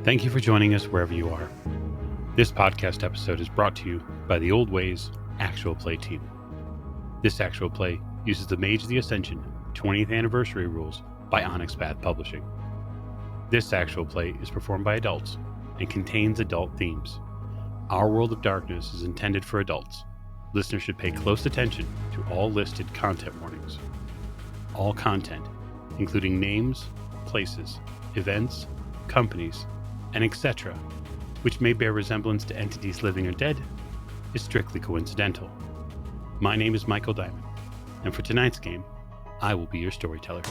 Thank you for joining us wherever you are. This podcast episode is brought to you by the Old Ways Actual Play team. This actual play uses the Mage the Ascension 20th anniversary rules by Onyx Path Publishing. This actual play is performed by adults and contains adult themes. Our World of Darkness is intended for adults. Listeners should pay close attention to all listed content warnings. All content, including names, places, events, companies, and etc., which may bear resemblance to entities living or dead, is strictly coincidental. My name is Michael Diamond, and for tonight's game, I will be your storyteller.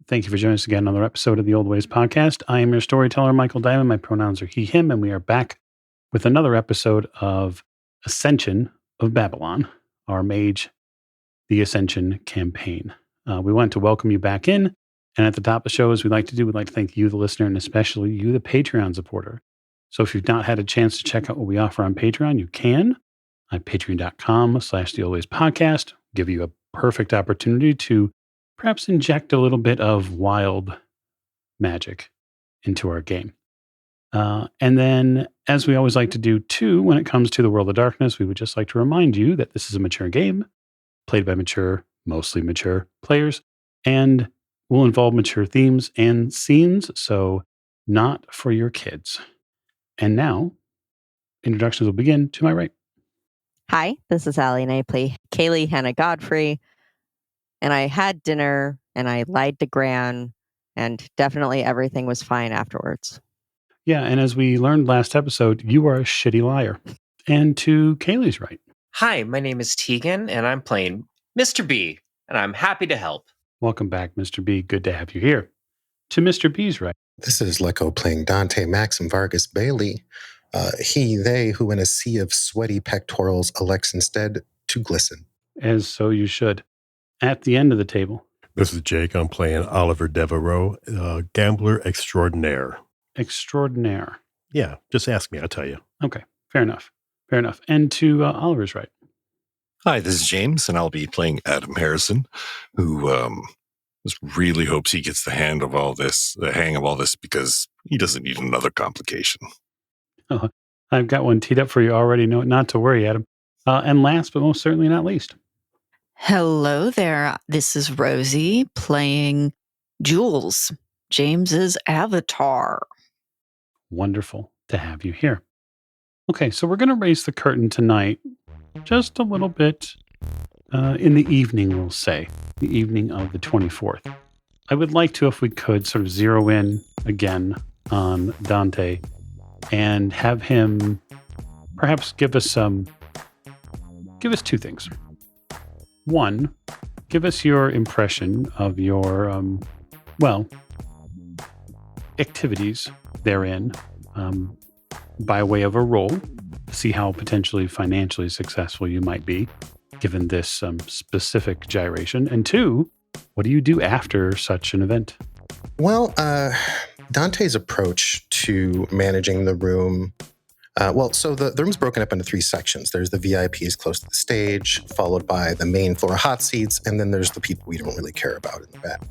Thank you for joining us again on another episode of the Old Ways podcast. I am your storyteller, Michael Diamond. My pronouns are he, him, and we are back with another episode of Ascension of Babylon, our Mage the Ascension campaign. We want to welcome you back in, and at the top of the show, as we like to do, we'd like to thank you, the listener, and especially you, the Patreon supporter. So if you've not had a chance to check out what we offer on Patreon, you can at patreon.com/theoldwayspodcast. Give you a perfect opportunity to perhaps inject a little bit of wild magic into our game. And then, as we always like to do too, when it comes to the World of Darkness, we would just like to remind you that this is a mature game, played by mature, mostly mature players, and will involve mature themes and scenes, so not for your kids. And now, introductions will begin to my right. Hi, this is Allie, and I play Kayleigh and Godfrey. And I had dinner, and I lied to Gran, and definitely everything was fine afterwards. Yeah, and as we learned last episode, you are a shitty liar. And to Kayleigh's right. Hi, my name is Tegan, and I'm playing Mr. B, and I'm happy to help. Welcome back, Mr. B. Good to have you here. To Mr. B's right. This is Lecco playing Dante, Maxim, Vargas, Bailey. He, they, who in a sea of sweaty pectorals elects instead to glisten. As so you should. At the end of the table. This is Jake. I'm playing Oliver Devereaux, gambler extraordinaire. Extraordinaire. Yeah, just ask me. I'll tell you. Okay, fair enough. Fair enough. And to Oliver's right. Hi, this is James, and I'll be playing Adam Harrison, who just really hopes he gets the hang of all this, because he doesn't need another complication. Oh, I've got one teed up for you already. No, not to worry, Adam. And last, but most certainly not least. Hello there. This is Rosie playing Jules, James's avatar. Wonderful to have you here. Okay, so we're going to raise the curtain tonight just a little bit in the evening, we'll say, the evening of the 24th. I would like to, if we could, sort of zero in again on Dante and have him perhaps give us two things. One, give us your impression of your, activities therein by way of a roll to see how potentially financially successful you might be given this specific gyration. And two, what do you do after such an event? Well, Dante's approach to managing the room. So the room's broken up into three sections. There's the VIPs close to the stage, followed by the main floor hot seats, and then there's the people we don't really care about in the back.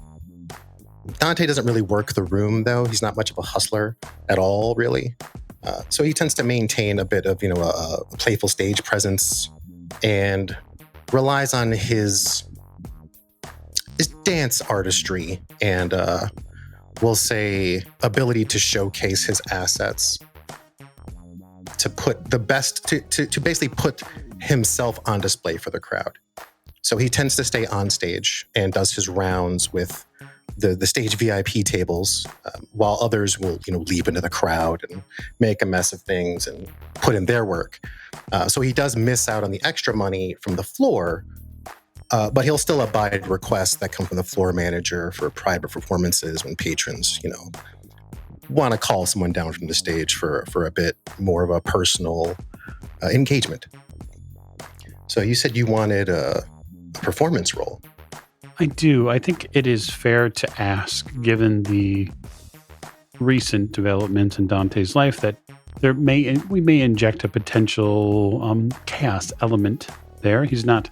Dante doesn't really work the room, though. He's not much of a hustler at all, really. So he tends to maintain a bit of, a playful stage presence and relies on his dance artistry and, we'll say, ability to showcase his assets. To put the best, to basically put himself on display for the crowd. So he tends to stay on stage and does his rounds with the stage VIP tables, while others will, leap into the crowd and make a mess of things and put in their work. So he does miss out on the extra money from the floor, but he'll still abide requests that come from the floor manager for private performances when patrons, want to call someone down from the stage for a bit more of a personal engagement. So you said you wanted a performance role. I do. I think it is fair to ask, given the recent developments in Dante's life, that we may inject a potential chaos element there. He's not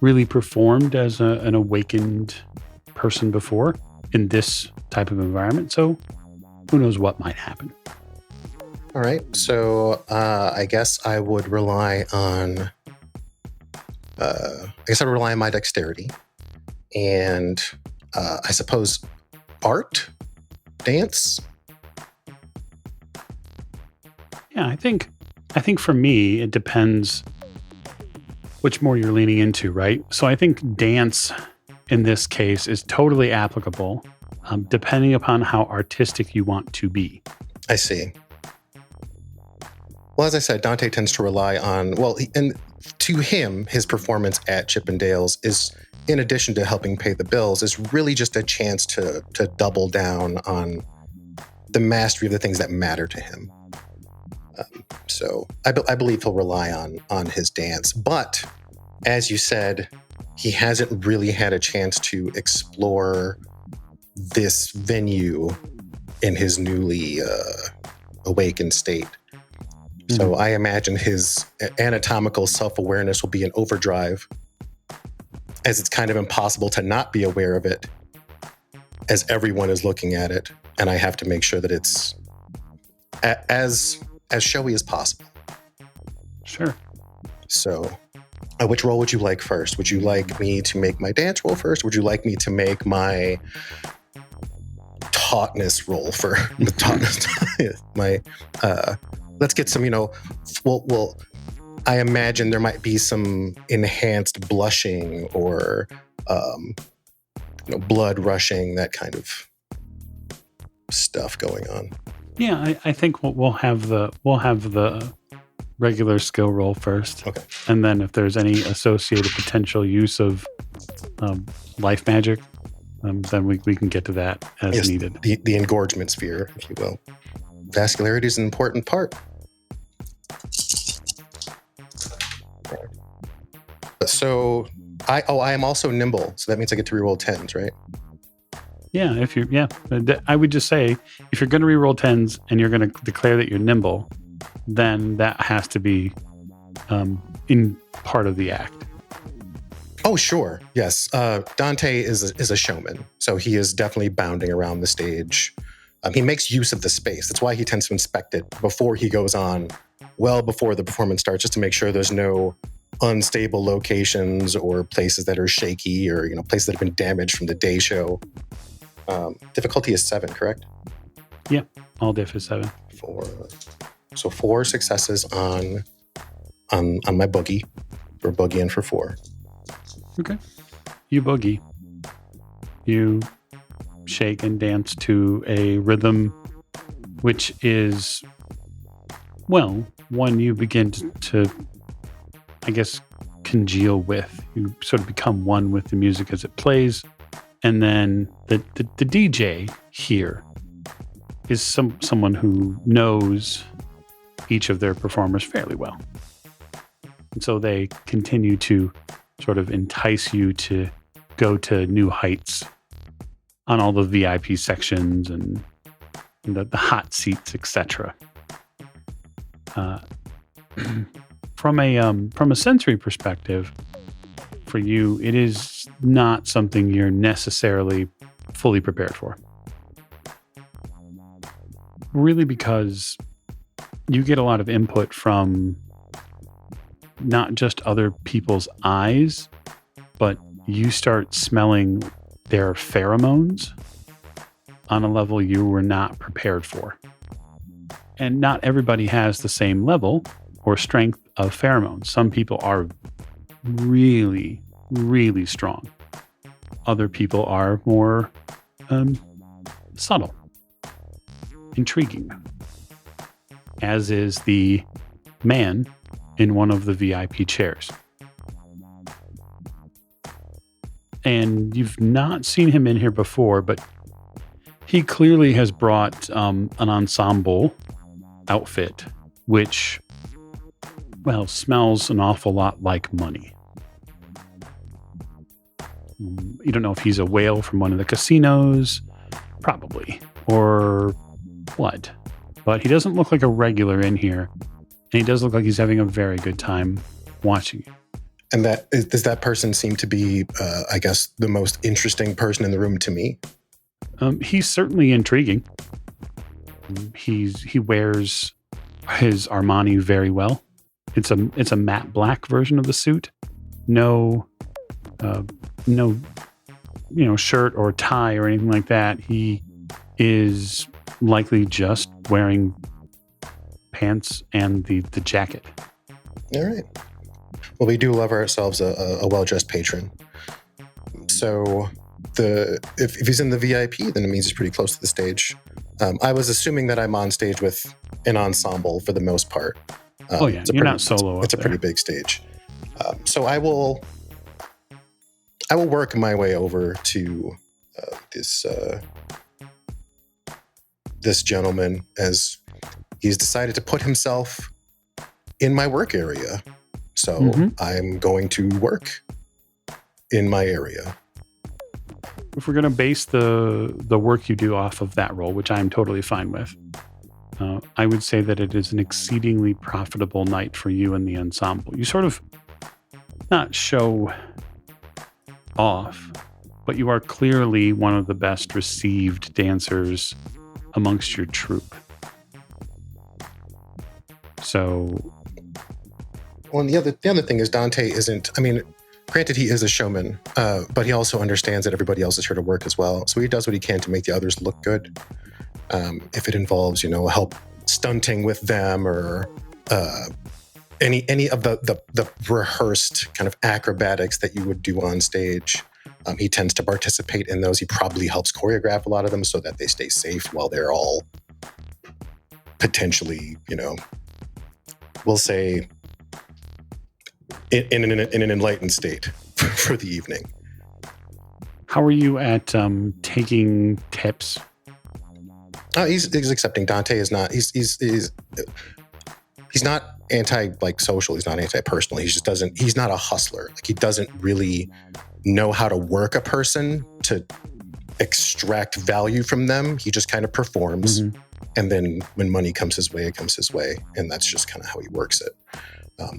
really performed as an awakened person before in this type of environment. So who knows what might happen. All right. So I guess I would rely on. My dexterity, and I suppose art, dance. Yeah, I think for me it depends which more you're leaning into, right? So I think dance in this case is totally applicable, depending upon how artistic you want to be. I see. Well, as I said, Dante tends to rely on, and to him, his performance at Chippendales is, in addition to helping pay the bills, is really just a chance to double down on the mastery of the things that matter to him. So I believe he'll rely on his dance. But as you said, he hasn't really had a chance to explore this venue in his newly awakened state. So I imagine his anatomical self-awareness will be in overdrive, as it's kind of impossible to not be aware of it, as everyone is looking at it, and I have to make sure that it's as showy as possible. Sure. So, which roll would you like first? Would you like me to make my dance roll first? Would you like me to make my tautness roll for the tautness? Let's get some, well, I imagine there might be some enhanced blushing or, blood rushing, that kind of stuff going on. Yeah, I think we'll have the regular skill roll first. Okay. And then if there's any associated potential use of life magic, then we can get to that as needed. The engorgement sphere, if you will. Vascularity is an important part. So I am also nimble, so that means I get to reroll 10s, right? Yeah, I would just say if you're going to reroll 10s and you're going to declare that you're nimble, then that has to be in part of the act. Oh, sure. Yes. Dante is a showman, so he is definitely bounding around the stage. He makes use of the space. That's why he tends to inspect it before he goes on, well before the performance starts, just to make sure there's no unstable locations or places that are shaky or places that have been damaged from the day show. Difficulty is 7, correct? Yeah, all diff is 7. 4. So 4 successes on my boogie. We're boogieing for 4. Okay. You boogie. You shake and dance to a rhythm which is, one you begin to I guess, congeal with. You sort of become one with the music as it plays. And then the DJ here is someone who knows each of their performers fairly well. And so they continue to sort of entice you to go to new heights on all the VIP sections and the hot seats, etc. From a sensory perspective, for you, it is not something you're necessarily fully prepared for. Really, because you get a lot of input from not just other people's eyes, but you start smelling their pheromones on a level you were not prepared for. And not everybody has the same level or strength of pheromones. Some people are really, really strong. Other people are more subtle, intriguing, as is the man in one of the VIP chairs. And you've not seen him in here before, but he clearly has brought an ensemble outfit, which, smells an awful lot like money. You don't know if he's a whale from one of the casinos, probably, or what. But he doesn't look like a regular in here, and he does look like he's having a very good time watching you. And does that person seem to be, I guess, the most interesting person in the room to me? He's certainly intriguing. He wears his Armani very well. It's a matte black version of the suit. No, shirt or tie or anything like that. He is likely just wearing pants and the jacket. All right. Well, we do love ourselves a well-dressed patron. So if he's in the VIP, then it means he's pretty close to the stage. I was assuming that I'm on stage with an ensemble for the most part. You're not solo. It's a pretty big stage. So I will work my way over to this gentleman as he's decided to put himself in my work area. So I'm going to work in my area. If we're going to base the work you do off of that role, which I'm totally fine with, I would say that it is an exceedingly profitable night for you and the ensemble. You sort of not show off, but you are clearly one of the best received dancers amongst your troupe. So... Well, and the other thing is Dante isn't, I mean, granted he is a showman, but he also understands that everybody else is here to work as well. So he does what he can to make the others look good. If it involves, help stunting with them or any of the rehearsed kind of acrobatics that you would do on stage, he tends to participate in those. He probably helps choreograph a lot of them so that they stay safe while they're all potentially, we'll say, in an enlightened state for the evening. How are you at taking tips? He's accepting. Dante is not. He's not social. He's not anti-personal. He just doesn't. He's not a hustler. Like he doesn't really know how to work a person to extract value from them. He just kind of performs, and then when money comes his way, it comes his way, and that's just kind of how he works it.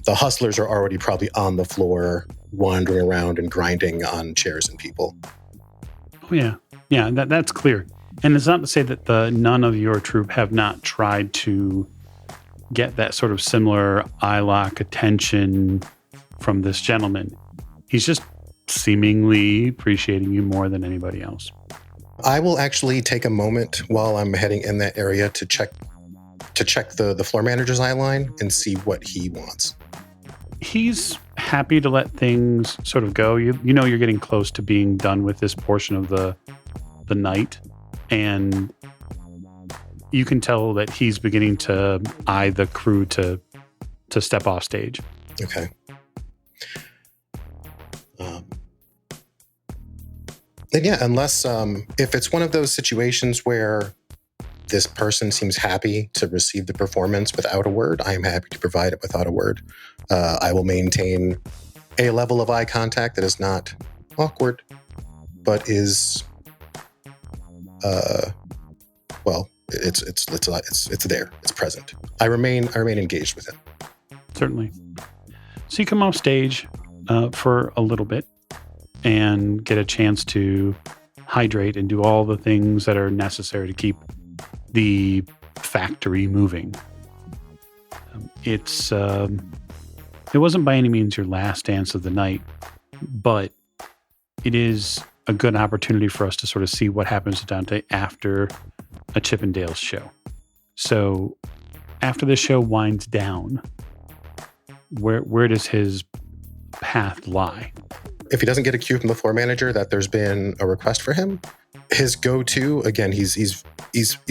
The hustlers are already probably on the floor, wandering around and grinding on chairs and people. Oh, yeah, that's clear. And it's not to say that none of your troupe have not tried to get that sort of similar eye lock attention from this gentleman. He's just seemingly appreciating you more than anybody else. I will actually take a moment while I'm heading in that area to check the floor manager's eye line and see what he wants. He's happy to let things sort of go. You know you're getting close to being done with this portion of the night, and you can tell that he's beginning to eye the crew to step off stage. Okay. And yeah, unless if it's one of those situations where this person seems happy to receive the performance without a word, I am happy to provide it without a word. I will maintain a level of eye contact that is not awkward, but is, it's there, it's present. I remain engaged with it. Certainly. So you come off stage for a little bit and get a chance to hydrate and do all the things that are necessary to keep the factory moving. It wasn't by any means your last dance of the night, but it is a good opportunity for us to sort of see what happens to Dante after a Chippendales show. So after the show winds down, where does his path lie? If he doesn't get a cue from the floor manager that there's been a request for him, his go-to, again, he's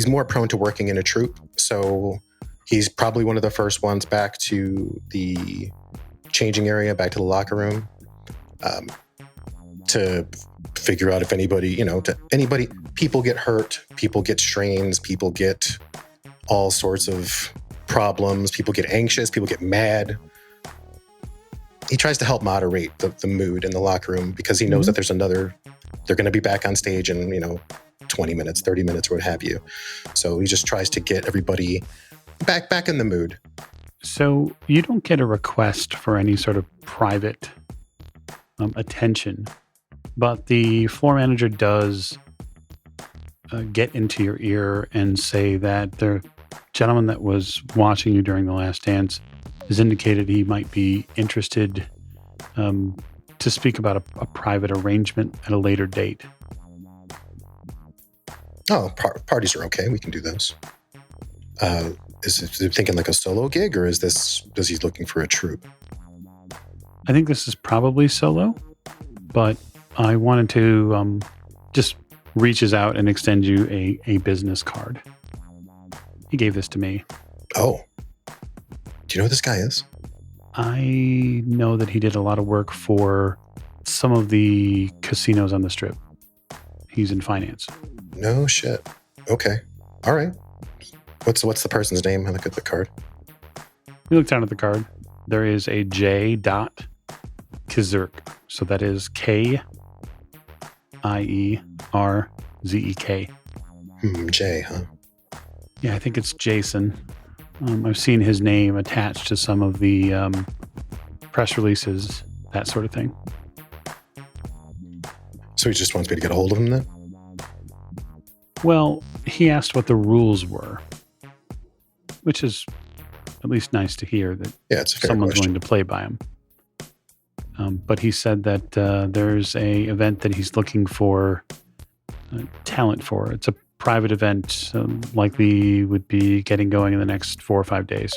more prone to working in a troupe, so he's probably one of the first ones back to the changing area, back to the locker room, to figure out if people get hurt, people get strains, people get all sorts of problems, people get anxious, people get mad. He tries to help moderate the mood in the locker room because he knows that they're going to be back on stage in, 20 minutes, 30 minutes, or what have you. So he just tries to get everybody back in the mood. So you don't get a request for any sort of private attention, but the floor manager does get into your ear and say that the gentleman that was watching you during the last dance has indicated he might be interested to speak about a private arrangement at a later date. Oh, parties are okay. We can do those. Is he thinking like a solo gig, or is he looking for a troupe? I think this is probably solo, but I wanted to just reaches out and extend you a business card. He gave this to me. Oh. Do you know who this guy is? I know that he did a lot of work for some of the casinos on the Strip. He's in finance. No shit. Okay. All right. What's the person's name? I look at the card. You look down at the card. There is a J. Kizerk. So that is Kierzek. J, huh? Yeah, I think it's Jason. I've seen his name attached to some of the press releases, that sort of thing. So he just wants me to get a hold of him then? Well, he asked what the rules were, which is at least nice to hear that it's a fair someone's question. willing to play by him. But he said that there's a event that he's looking for talent for. It's a private event, likely would be getting going in the next 4 or 5 days.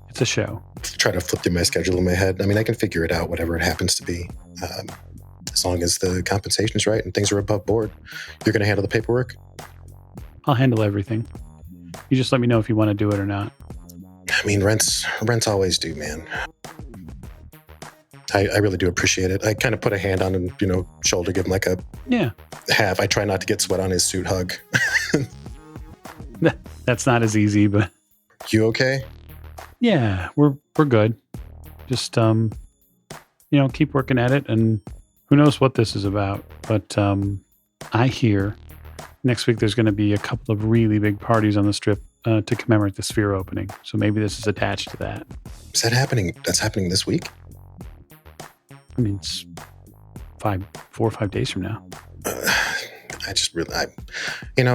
It's a show. Try to flip through my schedule in my head. I mean, I can figure it out, whatever it happens to be. As long as the compensation's right and things are above board. You're going to handle the paperwork? I'll handle everything. You just let me know if you want to do it or not. I mean, rent's always due, man. I really do appreciate it. I kind of put a hand on him, shoulder, give him like a half. I try not to get sweat on his suit hug. That's not as easy, but you okay? Yeah, we're good. Just keep working at it, and who knows what this is about. But I hear next week there's going to be a couple of really big parties on the Strip to commemorate the Sphere opening. So maybe this is attached to that. Is that happening? That's happening this week? I mean, it's 4 or 5 days from now.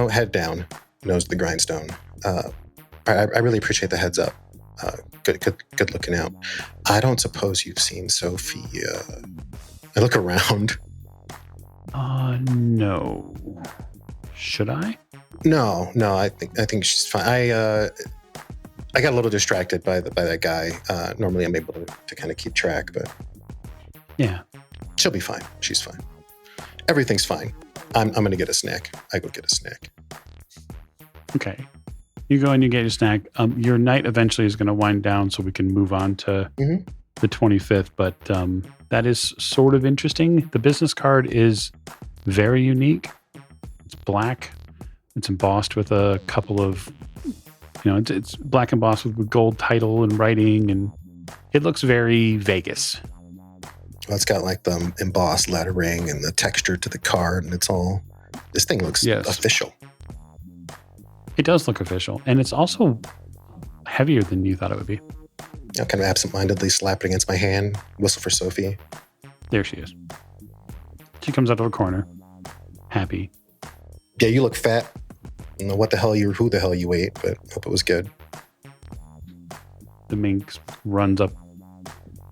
Head down, nose to the grindstone. I really appreciate the heads up. Good looking out. I don't suppose you've seen Sophia. I look around. No. Should I? No. I think she's fine. I got a little distracted by that guy. Normally, I'm able to kind of keep track, but yeah, she'll be fine. She's fine. Everything's fine. I'm gonna get a snack. I go get a snack. Okay. You go and you get your snack. Your night eventually is going to wind down, so we can move on to the 25th. But that is sort of interesting. The business card is very unique. It's black. It's embossed with a couple of, it's black embossed with gold title and writing, and it looks very Vegas. Well, it's got like the embossed lettering and the texture to the card, and this thing looks official. It does look official, and it's also heavier than you thought it would be. I kind of absentmindedly slap it against my hand, whistle for Sophie. There she is. She comes out of a corner, happy. Yeah, you look fat. I don't know who the hell you ate, but hope it was good. The minx runs up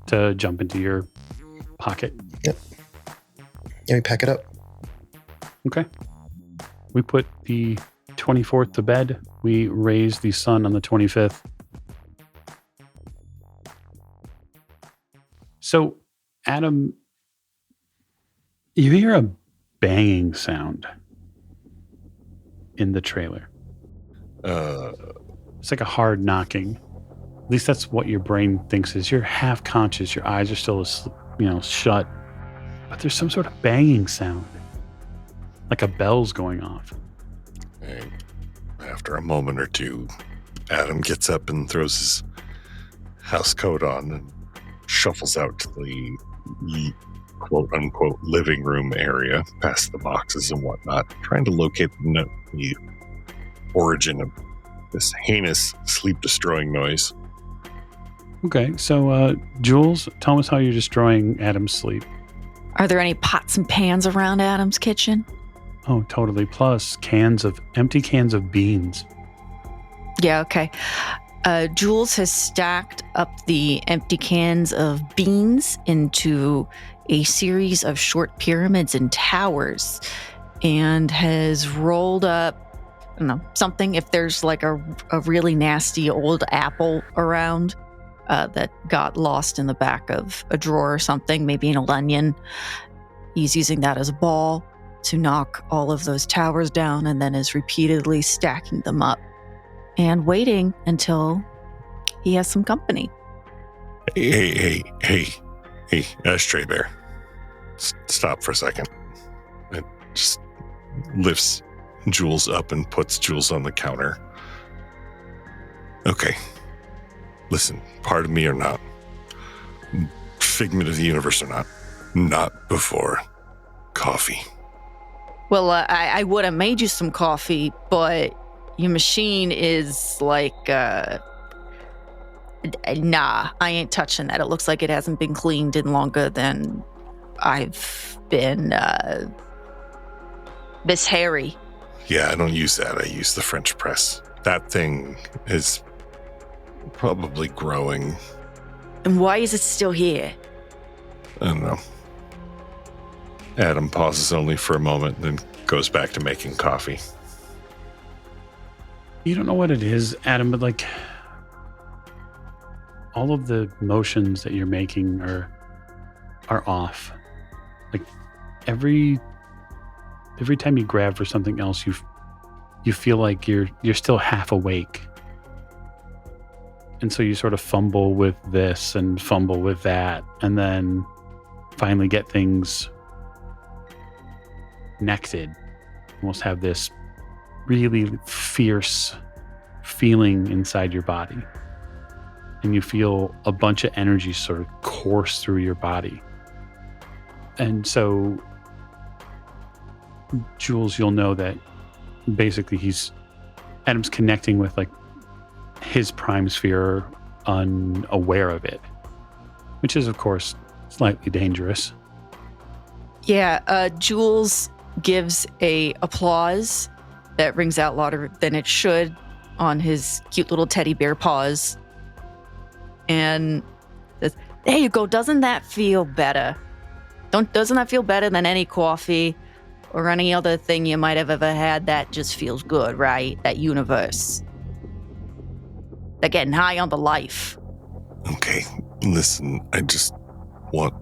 to jump into your pocket. Yep. Yeah, we pack it up. Okay. We put the 24th to bed. We raise the sun on the 25th. So, Adam, you hear a banging sound in the trailer. It's like a hard knocking. At least that's what your brain thinks is. You're half conscious. Your eyes are still, shut. But there's some sort of banging sound. Like a bell's going off. And after a moment or two, Adam gets up and throws his house coat on and shuffles out to the quote-unquote living room area, past the boxes and whatnot, trying to locate the origin of this heinous sleep-destroying noise. Okay, so Jules, tell us how you're destroying Adam's sleep. Are there any pots and pans around Adam's kitchen? Oh, totally. Plus empty cans of beans. Yeah, okay. Jules has stacked up the empty cans of beans into a series of short pyramids and towers and has rolled up, I don't know, something, if there's like a really nasty old apple around that got lost in the back of a drawer or something, maybe an old onion. He's using that as a ball to knock all of those towers down and then is repeatedly stacking them up and waiting until he has some company. Hey, Ashtray Bear. Stop for a second. It just lifts Jules up and puts Jules on the counter. Okay. Listen, part of me or not, figment of the universe or not before coffee. Well, I would have made you some coffee, but your machine is like, nah, I ain't touching that. It looks like it hasn't been cleaned in longer than I've been, Miss Harry. Yeah, I don't use that. I use the French press. That thing is probably growing. And why is it still here? I don't know. Adam pauses only for a moment, then goes back to making coffee. You don't know what it is, Adam, but like all of the motions that you're making are off. Like every time you grab for something else, you feel like you're still half awake. And so you sort of fumble with this and fumble with that, and then finally get things connected. Almost have this really fierce feeling inside your body. And you feel a bunch of energy sort of course through your body. And so, Jules, you'll know that basically Adam's connecting with like his prime sphere unaware of it, which is of course slightly dangerous. Yeah, Jules gives a applause that rings out louder than it should on his cute little teddy bear paws. And says, there you go, doesn't that feel better? Doesn't that feel better than any coffee or any other thing you might have ever had that just feels good, right? That universe. They're getting high on the life. Okay, listen, I just want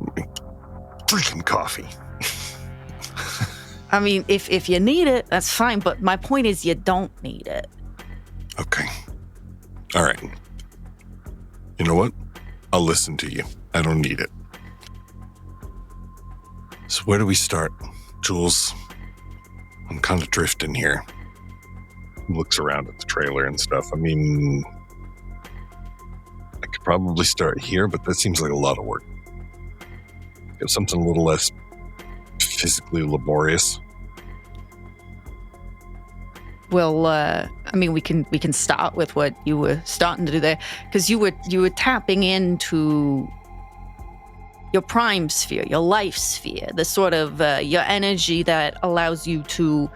freaking coffee. I mean, if you need it, that's fine, but my point is you don't need it. Okay. All right. You know what? I'll listen to you. I don't need it. So where do we start? Jules, I'm kind of drifting here. He looks around at the trailer and stuff. I mean, I could probably start here, but that seems like a lot of work. Get something a little less physically laborious. Well, I mean, we can start with what you were starting to do there, because you were tapping into your prime sphere, your life sphere, the sort of your energy that allows you to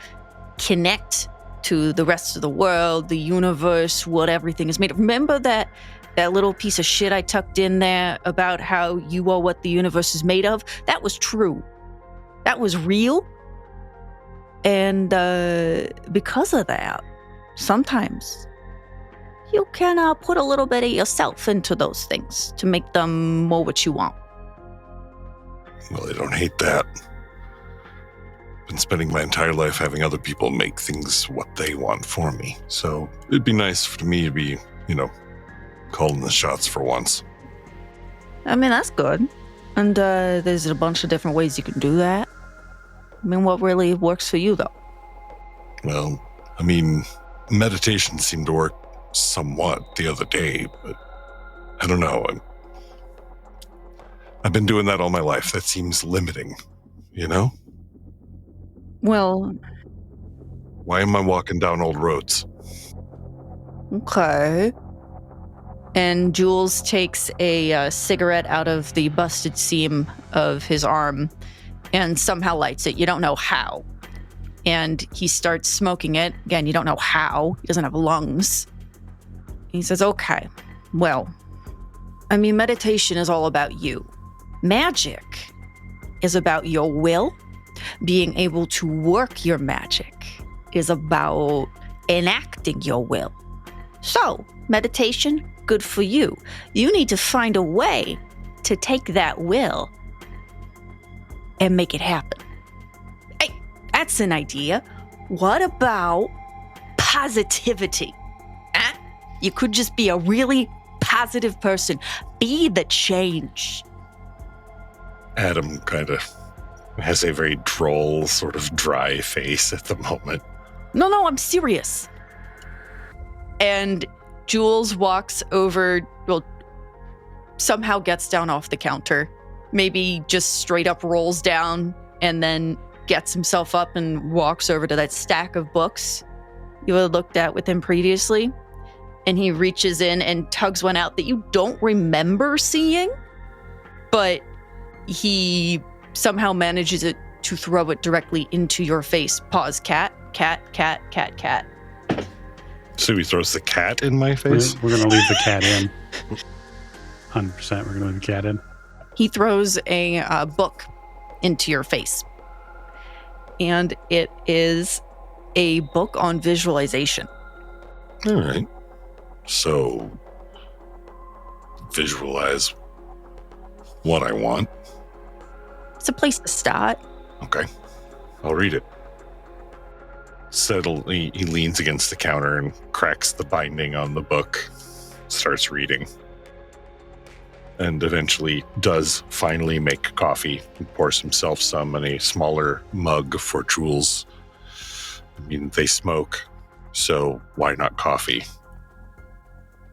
connect to the rest of the world, the universe, what everything is made of. Remember that little piece of shit I tucked in there about how you are what the universe is made of? That was true. That was real. And because of that, sometimes you can put a little bit of yourself into those things to make them more what you want. Well, I don't hate that. Been spending my entire life having other people make things what they want for me. So it'd be nice for me to be, calling the shots for once. I mean, that's good. And there's a bunch of different ways you can do that. I mean, what really works for you, though? Well, I mean, meditation seemed to work somewhat the other day, but I don't know. I've been doing that all my life. That seems limiting, Well... Why am I walking down old roads? Okay. And Jules takes a cigarette out of the busted seam of his arm and somehow lights it. You don't know how. And he starts smoking it. Again, you don't know how. He doesn't have lungs. He says, okay, well, I mean, meditation is all about you. Magic is about your will. Being able to work your magic is about enacting your will. So, meditation, good for you. You need to find a way to take that will and make it happen. Hey, that's an idea. What about positivity? Huh? You could just be a really positive person. Be the change. Adam kind of has a very droll, sort of dry face at the moment. No, I'm serious. And Jules walks over, well, somehow gets down off the counter, maybe just straight up rolls down and then gets himself up and walks over to that stack of books you had looked at with him previously. And he reaches in and tugs one out that you don't remember seeing, but he somehow manages it to throw it directly into your face. Pause. Cat. So he throws the cat in my face? We're going to leave the cat in. 100% we're going to leave the cat in. He throws a book into your face. And it is a book on visualization. All right. So, visualize what I want. It's a place to start. Okay. I'll read it. He leans against the counter and cracks the binding on the book, starts reading, and eventually does finally make coffee and pours himself some in a smaller mug for Jules. I mean, they smoke, so why not coffee?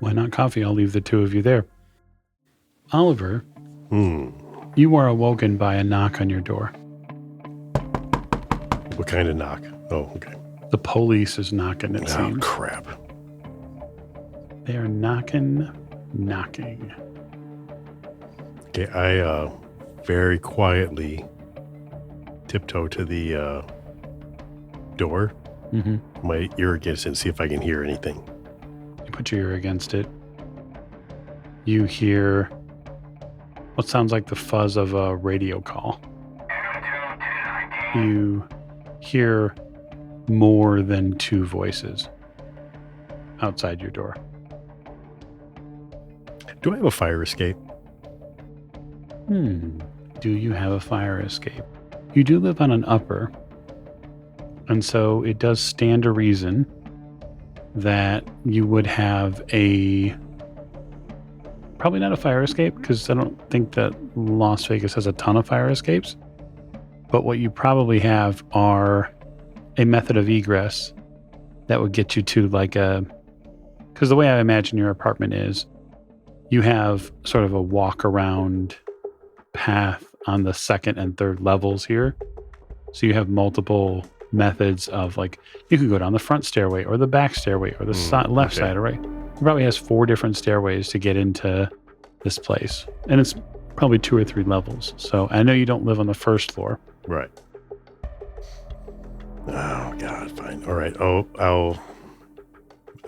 Why not coffee? I'll leave the two of you there. Oliver, Hmm. you are awoken by a knock on your door. What kind of knock? Oh, okay. The police is knocking, it Oh, seems. crap. They are knocking. Okay, I very quietly tiptoe to the door. Mm-hmm. My ear against it and see if I can hear anything. You put your ear against it. You hear what sounds like the fuzz of a radio call. You hear more than two voices outside your door. Do I have a fire escape? Do you have a fire escape? You do live on an upper, and so it does stand to reason that you would have probably not a fire escape, because I don't think that Las Vegas has a ton of fire escapes. But what you probably have are a method of egress that would get you to because the way I imagine your apartment is, you have sort of a walk around path on the second and third levels here. So you have multiple methods of you could go down the front stairway or the back stairway or the left side or right. It probably has 4 different stairways to get into this place. And it's probably 2 or 3 levels. So I know you don't live on the first floor. Right. Oh God, fine. All right. Oh, I'll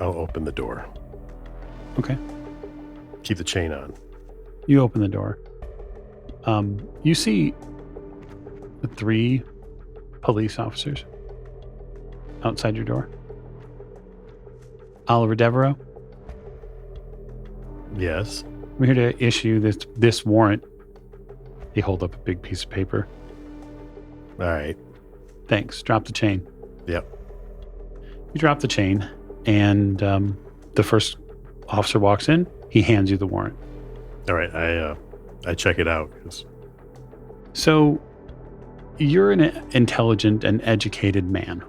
open the door. Okay. Keep the chain on. You open the door. You see the 3 police officers outside your door. Oliver Devereaux, Yes. we're here to issue this warrant. They hold up a big piece of paper. All right. Thanks. Drop the chain. Yep. You drop the chain, and the first officer walks in. He hands you the warrant. All right. I check it out. So you're an intelligent and educated man.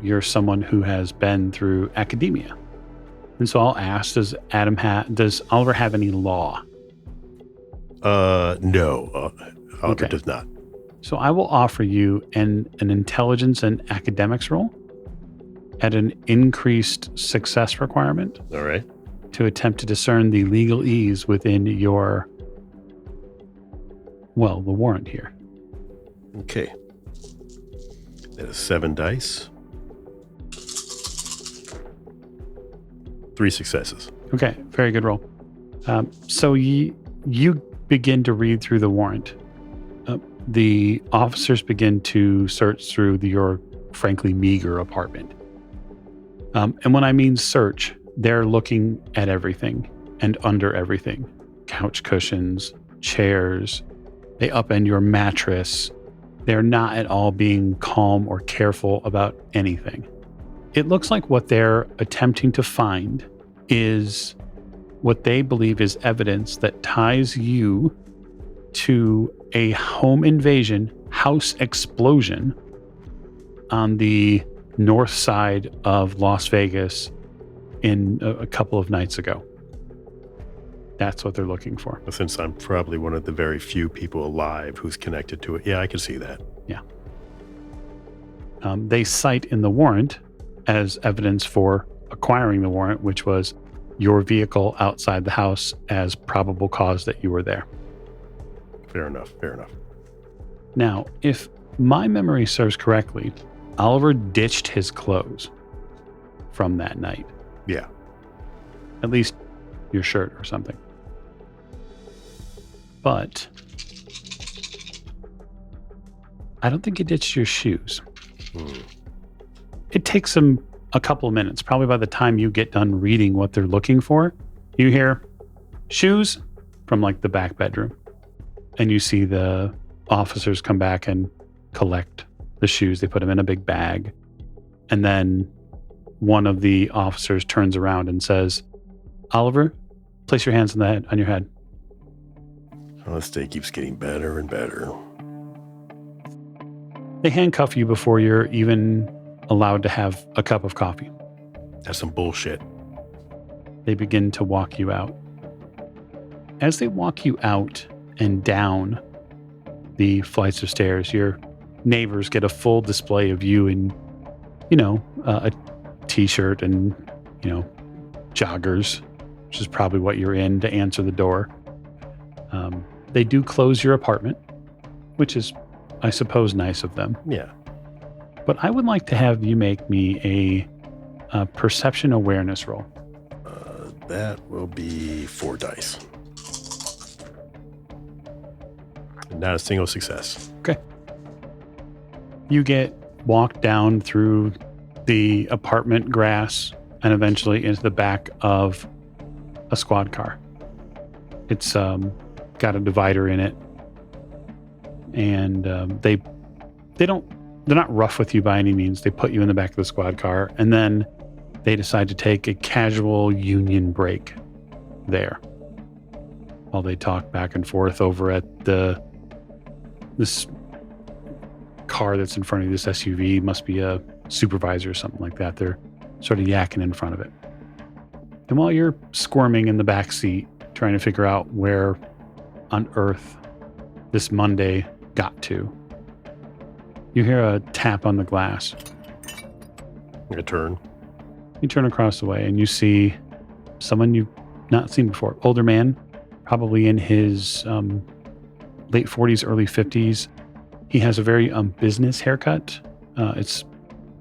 You're someone who has been through academia. And so I'll ask, does Oliver have any law? No. Oliver Okay. does not. So I will offer you an intelligence and academics roll at an increased success requirement All right. to attempt to discern the legalese within your, well, the warrant here. Okay. That is 7 dice. 3 successes. Okay, very good roll. So you begin to read through the warrant. The officers begin to search through your, frankly, meager apartment. And when I mean search, they're looking at everything and under everything. Couch cushions, chairs. They upend your mattress. They're not at all being calm or careful about anything. It looks like what they're attempting to find is what they believe is evidence that ties you to a home invasion, house explosion on the north side of Las Vegas in a couple of nights ago. That's what they're looking for. Since I'm probably one of the very few people alive who's connected to it. Yeah, I can see that. Yeah. They cite in the warrant as evidence for acquiring the warrant, which was your vehicle outside the house as probable cause that you were there. Fair enough. Now, if my memory serves correctly, Oliver ditched his clothes from that night. Yeah. At least your shirt or something. But I don't think he ditched your shoes. It takes him a couple of minutes. Probably by the time you get done reading what they're looking for, you hear shoes from like the back bedroom. And you see the officers come back and collect the shoes. They put them in a big bag. And then one of the officers turns around and says, Oliver, place your hands on your head. Oh, this day keeps getting better and better. They handcuff you before you're even allowed to have a cup of coffee. That's some bullshit. They begin to walk you out. As they walk you out and down the flights of stairs, your neighbors get a full display of you in, a t-shirt and, joggers, which is probably what you're in to answer the door. They do close your apartment, which is, I suppose, nice of them. Yeah. But I would like to have you make me a perception awareness roll. That will be 4 dice. Not a single success. Okay. You get walked down through the apartment grass and eventually into the back of a squad car. It's got a divider in it, and they're not rough with you by any means. They put you in the back of the squad car, and then they decide to take a casual union break there while they talk back and forth over at this car that's in front of this SUV. Must be a supervisor or something like that. They're sort of yakking in front of it. And while you're squirming in the back seat, trying to figure out where on earth this Monday got to, you hear a tap on the glass. I turn. You turn across the way and you see someone you've not seen before. Older man, probably in his late 40s, early 50s. He has a very business haircut. It's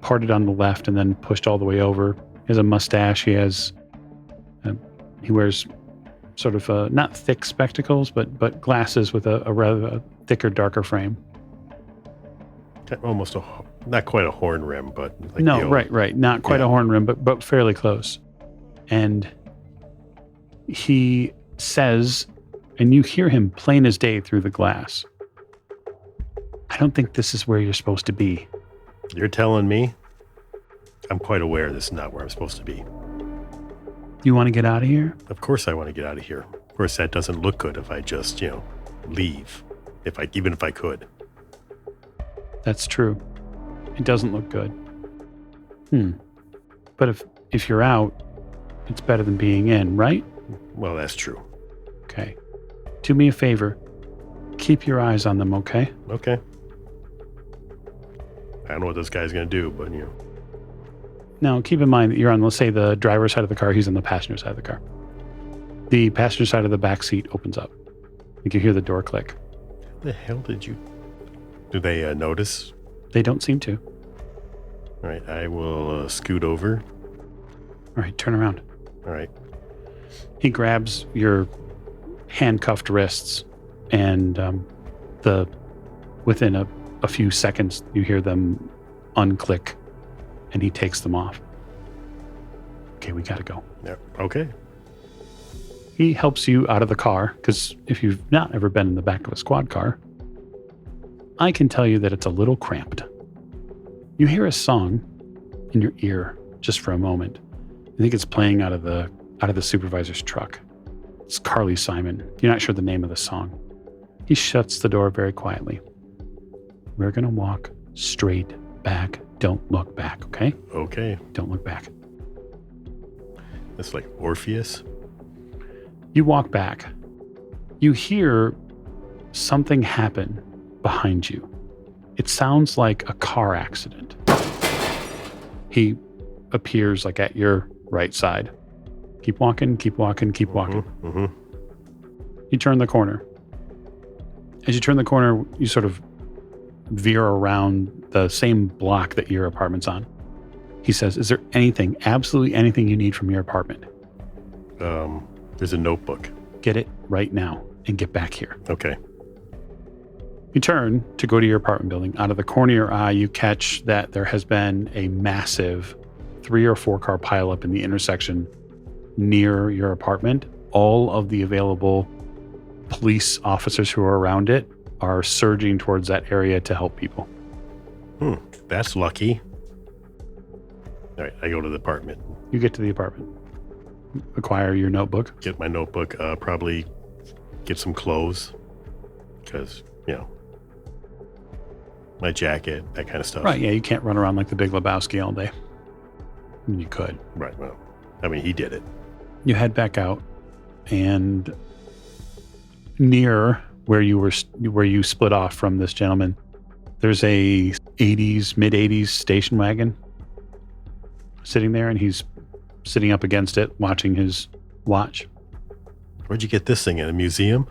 parted on the left and then pushed all the way over. He has a mustache. He wears sort of not thick spectacles, but glasses with a rather thicker, darker frame. Almost not quite a horn rim, but like no, right. Not quite a horn rim, but fairly close. And he says, and you hear him plain as day through the glass, I don't think this is where you're supposed to be. You're telling me? I'm quite aware this is not where I'm supposed to be. You want to get out of here? Of course I want to get out of here. Of course, that doesn't look good if I just, leave. Even if I could. That's true. It doesn't look good. But if you're out, it's better than being in, right? Well, that's true. Okay. Do me a favor. Keep your eyes on them, okay? Okay. I don't know what this guy's going to do, but Now, keep in mind that you're on, let's say, the driver's side of the car. He's on the passenger side of the car. The passenger side of the back seat opens up. You can hear the door click. How the hell did you... Do they notice? They don't seem to. All right, I will scoot over. All right, turn around. All right. He grabs your handcuffed wrists, and within a few seconds, you hear them unclick, and he takes them off. Okay, we gotta go. Yeah. Okay. He helps you out of the car, because if you've not ever been in the back of a squad car, I can tell you that it's a little cramped. You hear a song in your ear just for a moment. I think it's playing out of the supervisor's truck. It's Carly Simon. You're not sure the name of the song. He shuts the door very quietly. We're going to walk straight back. Don't look back, okay? Okay. Don't look back. It's like Orpheus. You walk back. You hear something happen behind you. It sounds like a car accident. He appears like at your right side. Keep walking, keep walking, keep walking. Mm-hmm. You turn the corner. As you turn the corner, you sort of veer around the same block that your apartment's on. He says, is there anything, absolutely anything you need from your apartment? There's a notebook. Get it right now and get back here. Okay. You turn to go to your apartment building. Out of the corner of your eye, you catch that there has been a massive 3 or 4 car pileup in the intersection near your apartment. All of the available police officers who are around it are surging towards that area to help people. That's lucky. All right, I go to the apartment. You get to the apartment. Acquire your notebook. Get my notebook. Probably get some clothes. Because, my jacket, that kind of stuff. Right, yeah, you can't run around like the Big Lebowski all day. I mean, you could. Right, well, I mean, he did it. You head back out, and near where you split off from this gentleman, there's a mid-80s station wagon sitting there, and he's sitting up against it, watching his watch. Where'd you get this thing? In a museum?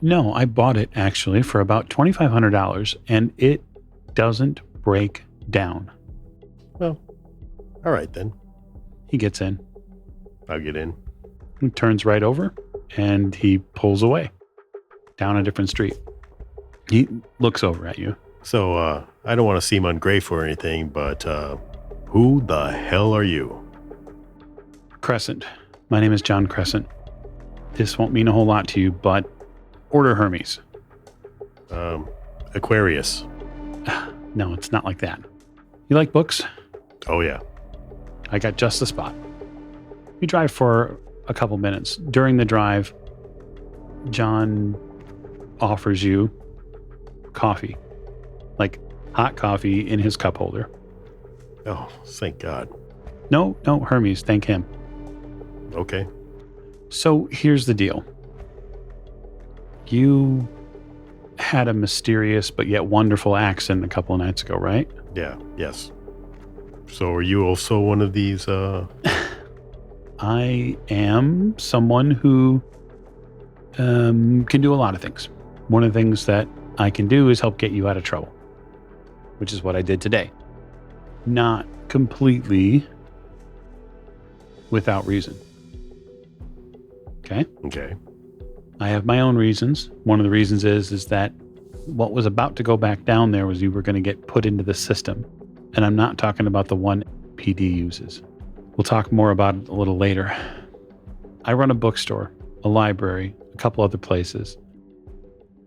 No, I bought it actually for about $2,500, and it doesn't break down. Well, all right then. He gets in. I'll get in. He turns right over, and he pulls away down a different street. He looks over at you. So, I don't want to seem ungrateful or anything, but who the hell are you? Crescent. My name is John Crescent. This won't mean a whole lot to you, but order Hermes. Aquarius. No, it's not like that. You like books? Oh, yeah. I got just the spot. You drive for a couple minutes. During the drive, John offers you coffee, like hot coffee in his cup holder. Oh, thank God. No, Hermes, thank him. Okay. So here's the deal. You had a mysterious but yet wonderful accident a couple of nights ago, right? Yeah, yes. So are you also one of these, I am someone who can do a lot of things. One of the things that I can do is help get you out of trouble, which is what I did today. Not completely without reason. Okay? Okay. I have my own reasons. One of the reasons is that what was about to go back down there was you were going to get put into the system. And I'm not talking about the one PD uses. We'll talk more about it a little later. I run a bookstore, a library, a couple other places.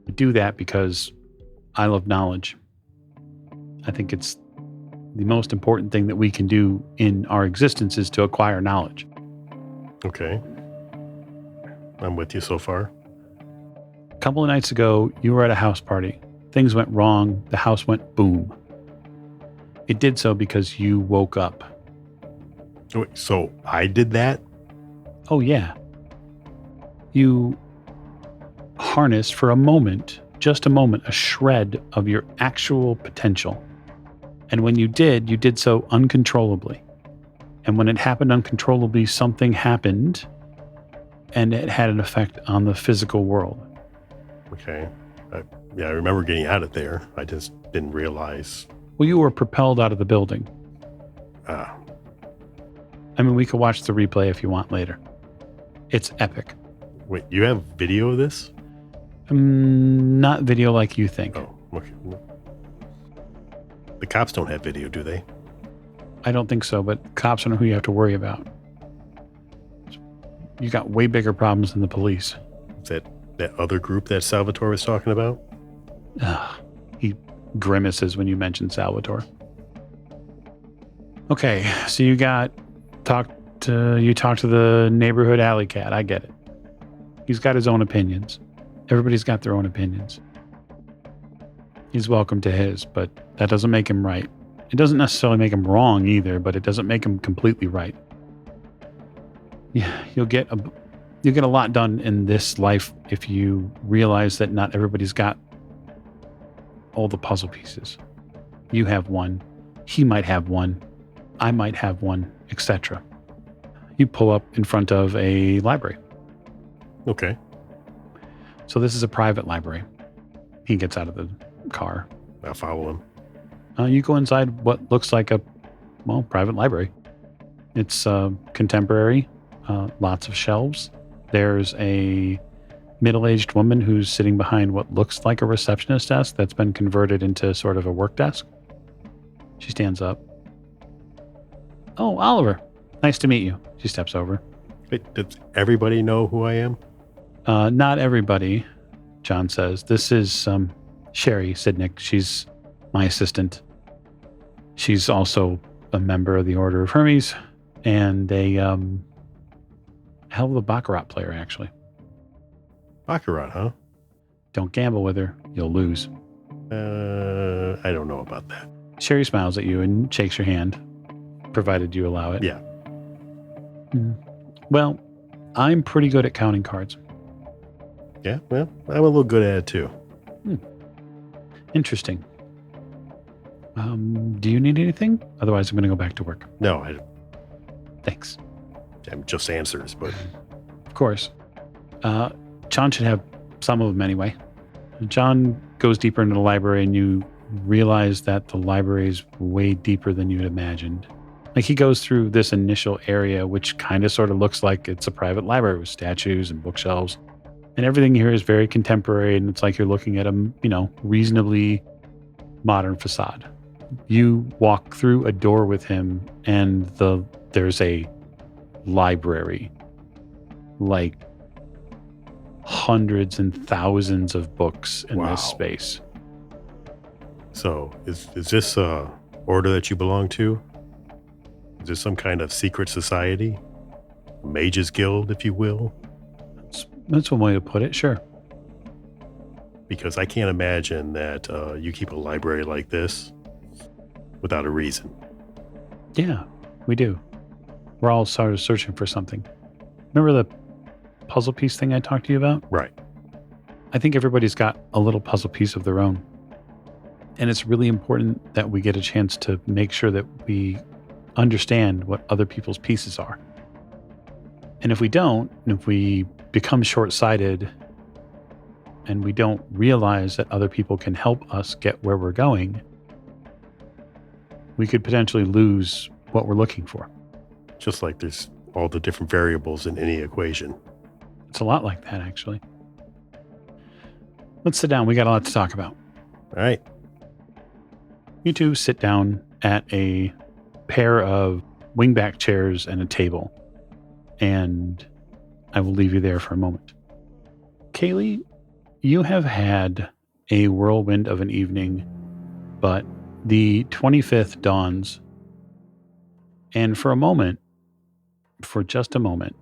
I do that because I love knowledge. I think it's the most important thing that we can do in our existence is to acquire knowledge. Okay. I'm with you so far. A couple of nights ago, you were at a house party. Things went wrong. The house went boom. It did so because you woke up. Wait, so I did that? Oh, yeah. You harnessed for a moment, just a moment, a shred of your actual potential. And when you did so uncontrollably. And when it happened uncontrollably, something happened and it had an effect on the physical world. Okay. I remember getting out of there. I just didn't realize. Well, you were propelled out of the building. Ah, I mean, we could watch the replay if you want later. It's epic. wait, you have video of this? Not video like you think. Oh, okay. The cops don't have video, do they? I don't think so, but cops don't know who you have to worry about. You got way bigger problems than the police. Is that other group that Salvatore was talking about? He grimaces when you mention Salvatore. Okay, so you talked to the neighborhood alley cat. I get it. He's got his own opinions. Everybody's got their own opinions. He's welcome to his, but that doesn't make him right. It doesn't necessarily make him wrong either, but it doesn't make him completely right. Yeah, you'll get a lot done in this life if you realize that not everybody's got all the puzzle pieces. You have one, he might have one, I might have one, etc. You pull up in front of a library. Okay. So this is a private library. He gets out of the car. I'll follow him. You go inside what looks like a private library. It's contemporary, lots of shelves. There's a middle-aged woman who's sitting behind what looks like a receptionist desk that's been converted into sort of a work desk. She stands up. Oh, Oliver, nice to meet you. She steps over. Wait, does everybody know who I am? Not everybody, John says. This is Sherry Sidnick. She's my assistant. She's also a member of the Order of Hermes and a hell of a Baccarat player, actually. Baccarat, huh? Don't gamble with her. You'll lose. I don't know about that. Sherry smiles at you and shakes your hand, provided you allow it. Yeah. Well, I'm pretty good at counting cards. Yeah, well, I'm a little good at it too. Interesting. Do you need anything? Otherwise, I'm going to go back to work. No, Thanks. I'm just answers, but Of course. John should have some of them anyway. John goes deeper into the library and you realize that the library is way deeper than you'd imagined. Like he goes through this initial area, which kind of sort of looks like it's a private library with statues and bookshelves. And everything here is very contemporary and it's like you're looking at a, reasonably modern facade. You walk through a door with him and there's a library, like hundreds and thousands of books in Wow. this space. So is this a order that you belong to? Is this some kind of secret society? Mage's Guild, if you will? That's one way to put it, sure. Because I can't imagine that you keep a library like this without a reason. Yeah, we do. We're all sort of searching for something. Remember the puzzle piece thing I talked to you about? Right. I think everybody's got a little puzzle piece of their own. And it's really important that we get a chance to make sure that we understand what other people's pieces are. And if we don't, and if we become short-sighted and we don't realize that other people can help us get where we're going, we could potentially lose what we're looking for. Just like there's all the different variables in any equation. It's a lot like that, actually. Let's sit down. We got a lot to talk about. All right. You two sit down at a pair of wingback chairs and a table, and I will leave you there for a moment. Kayleigh, you have had a whirlwind of an evening, but the 25th dawns, and for just a moment,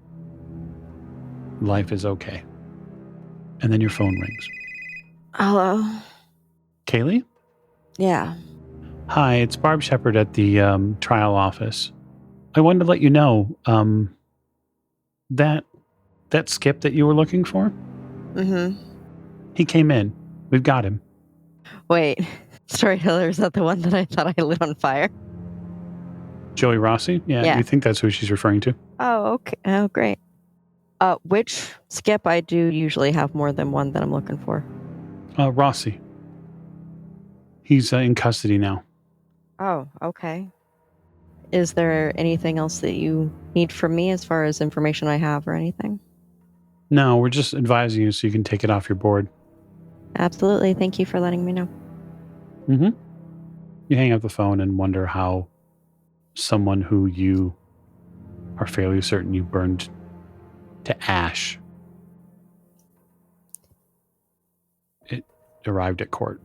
life is okay. And then your phone rings. Hello? Kayleigh? Yeah. Hi, it's Barb Shepard at the trial office. I wanted to let you know that Skip that you were looking for, Mm-hmm. he came in. We've got him. Wait, Storyteller, is that the one that I thought I lit on fire? Joey Rossi? Yeah, Yeah. you think that's who she's referring to? Oh, okay. Oh, great. Which skip? I do usually have more than one that I'm looking for. Rossi. He's in custody now. Oh, okay. Is there anything else that you need from me as far as information I have or anything? No, we're just advising you so you can take it off your board. Absolutely. Thank you for letting me know. Mm-hmm. You hang up the phone and wonder how someone who you are fairly certain you burned to ash, it arrived at court.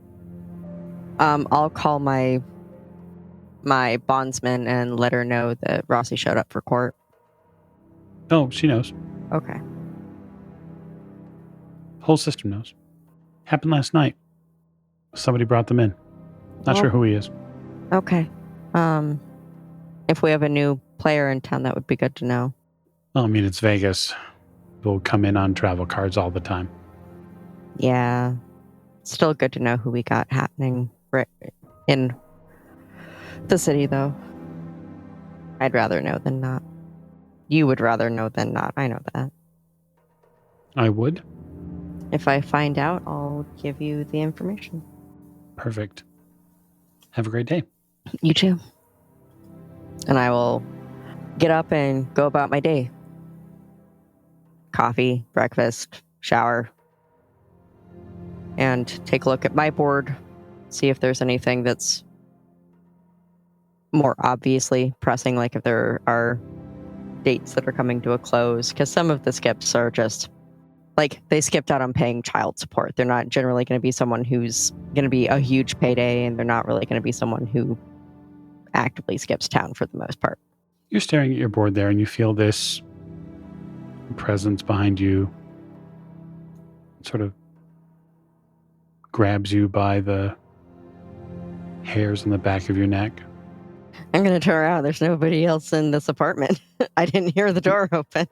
I'll call my bondsman and let her know that Rossi showed up for court. Oh, she knows. Okay. Whole system knows. Happened last night. Somebody brought them in. Not sure who he is. Okay. If we have a new player in town, that would be good to know. Well, I mean, it's Vegas. People come in on travel cards all the time. Yeah. Still good to know who we got happening in the city, though. I'd rather know than not. You would rather know than not. I know that. I would. If I find out, I'll give you the information. Perfect. Have a great day. You too. And I will get up and go about my day. Coffee, breakfast, shower, and take a look at my board, see if there's anything that's more obviously pressing, like if there are dates that are coming to a close, because some of the skips are just like they skipped out on paying child support. They're not generally going to be someone who's going to be a huge payday, and they're not really going to be someone who actively skips town for the most part. You're staring at your board there and you feel this presence behind you sort of grabs you by the hairs on the back of your neck. I'm going to turn around. There's nobody else in this apartment. I didn't hear the door open.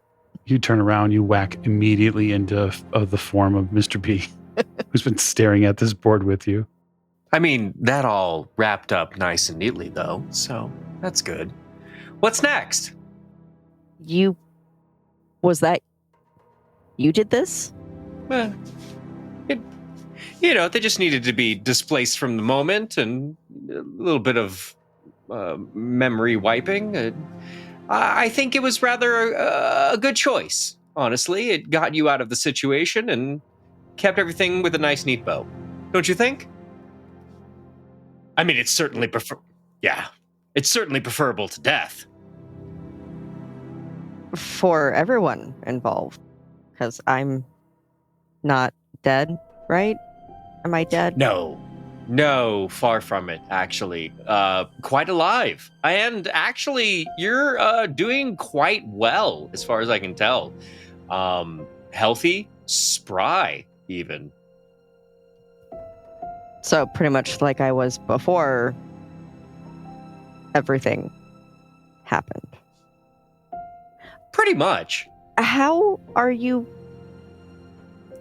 You turn around, you whack immediately into the form of Mr. B, who's been staring at this board with you. I mean, that all wrapped up nice and neatly, though, so that's good. What's next? Was that you did this? Well, they just needed to be displaced from the moment and a little bit of memory wiping. I think it was rather a good choice, honestly. It got you out of the situation and kept everything with a nice, neat bow. Don't you think? I mean, it's certainly preferable to death. For everyone involved. Because I'm not dead, right? Am I dead? No, far from it, actually. Quite alive. And actually, you're doing quite well, as far as I can tell. Healthy, spry, even. So pretty much like I was before everything happened. Pretty much. How are you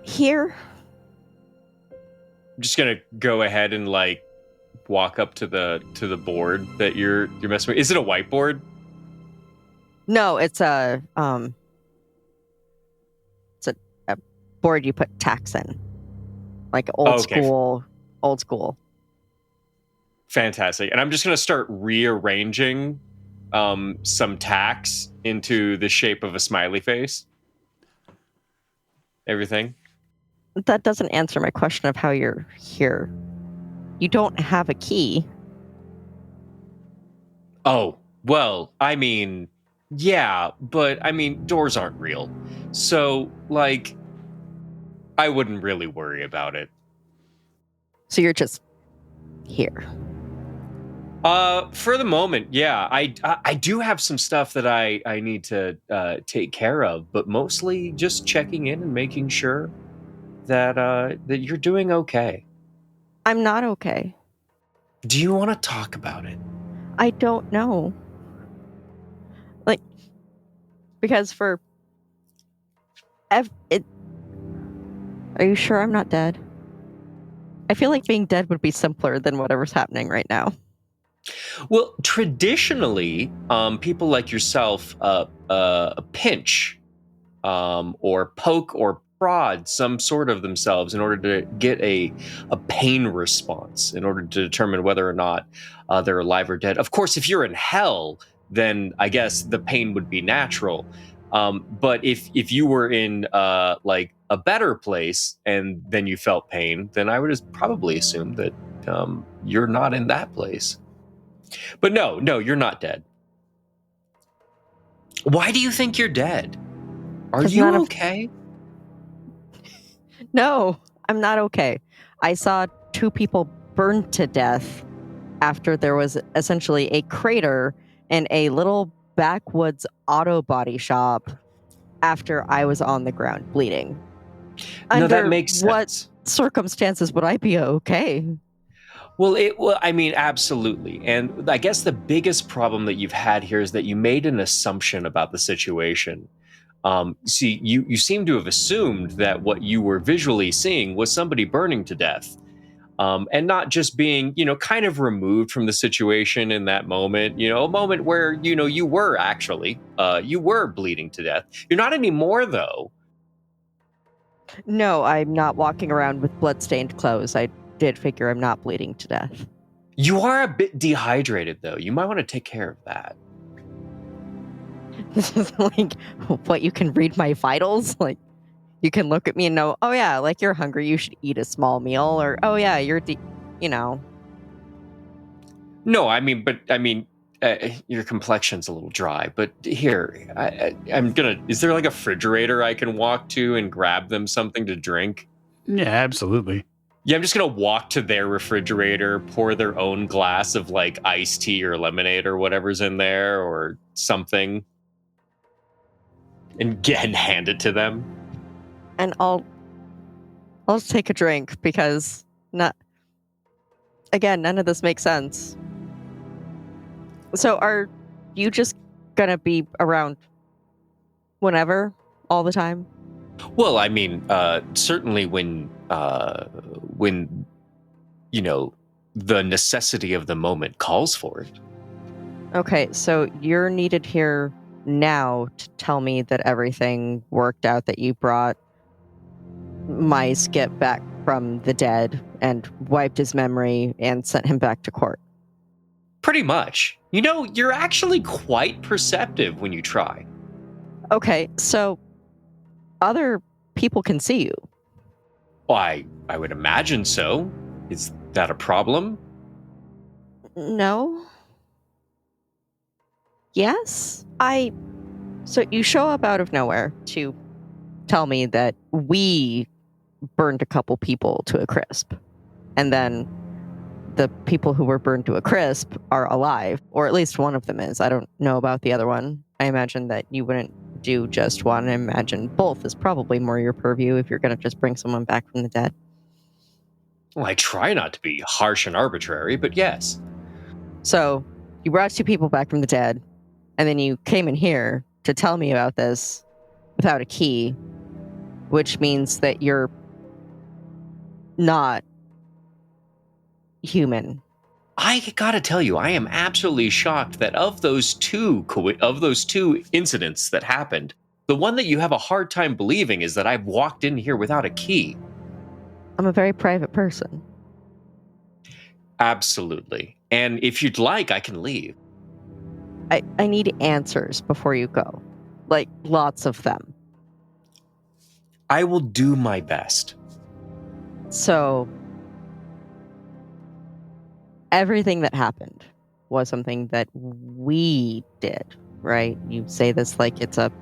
here? I'm just gonna go ahead and walk up to the board that you're messing with. Is it a whiteboard? No, it's a board you put tax in. Like old school. Fantastic. And I'm just gonna start rearranging some tax into the shape of a smiley face. Everything. That doesn't answer my question of how you're here. You don't have a key. Oh, well, I mean, yeah, but I mean, doors aren't real. So, I wouldn't really worry about it. So you're just here. For the moment, yeah. I do have some stuff that I need to take care of, but mostly just checking in and making sure that you're doing okay. I'm not okay. Do you want to talk about it? I don't know. Because are you sure I'm not dead? I feel like being dead would be simpler than whatever's happening right now. Well, traditionally, people like yourself, a pinch or poke or prod some sort of themselves in order to get a pain response, in order to determine whether or not they're alive or dead. Of course, if you're in hell, then I guess the pain would be natural. But if you were in like a better place and then you felt pain, then I would probably assume that you're not in that place. But no, you're not dead. Why do you think you're dead? Are 'Cause you none of- okay? No, I'm not okay. I saw 2 people burned to death after there was essentially a crater in a little backwoods auto body shop after I was on the ground bleeding. No, that Under makes what sense. circumstances would I be okay? Well, I mean, absolutely. And I guess the biggest problem that you've had here is that you made an assumption about the situation. See, you seem to have assumed that what you were visually seeing was somebody burning to death, and not just being, kind of removed from the situation in that moment. A moment where you were actually you were bleeding to death. You're not anymore, though. No, I'm not walking around with blood-stained clothes. I did figure I'm not bleeding to death. You are a bit dehydrated, though. You might want to take care of that. This is like, what, you can read my vitals? Like, you can look at me and know, oh yeah, like you're hungry, you should eat a small meal, or oh yeah, you're, No, I mean, your complexion's a little dry. But here, I'm gonna. Is there like a refrigerator I can walk to and grab them something to drink? Yeah, absolutely. Yeah, I'm just gonna walk to their refrigerator, pour their own glass of like iced tea or lemonade or whatever's in there or something, and hand it to them. And I'll take a drink because none of this makes sense. So are you just gonna be around whenever, all the time? Well, I mean, certainly when the necessity of the moment calls for it. Okay, so you're needed here now to tell me that everything worked out, that you brought my Skip back from the dead and wiped his memory and sent him back to court. Pretty much. You're actually quite perceptive when you try. Okay, so other people can see you. Why, I would imagine so. Is that a problem? No. Yes. So you show up out of nowhere to tell me that we burned a couple people to a crisp. And then the people who were burned to a crisp are alive, or at least one of them is. I don't know about the other one. I imagine that you wouldn't do just one. I imagine both is probably more your purview if you're going to just bring someone back from the dead. Well, I try not to be harsh and arbitrary, but yes. So you brought 2 people back from the dead, and then you came in here to tell me about this without a key, which means that you're not human. I gotta tell you, I am absolutely shocked that of those two incidents that happened, the one that you have a hard time believing is that I've walked in here without a key. I'm a very private person. Absolutely. And if you'd like, I can leave. I need answers before you go. Like, lots of them. I will do my best. So, everything that happened was something that we did, right? You say this like it's a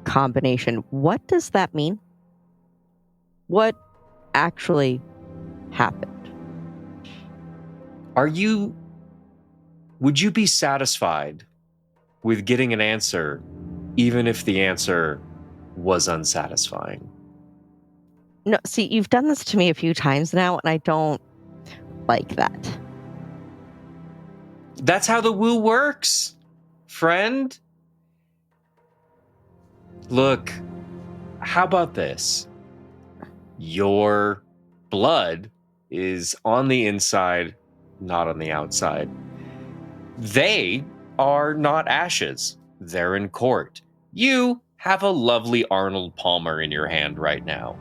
combination. What does that mean? What actually happened? Would you be satisfied with getting an answer, even if the answer was unsatisfying? No, see, you've done this to me a few times now, and I don't like that. That's how the woo works, friend. Look, how about this? Your blood is on the inside, not on the outside. They are not ashes. They're in court. You have a lovely Arnold Palmer in your hand right now.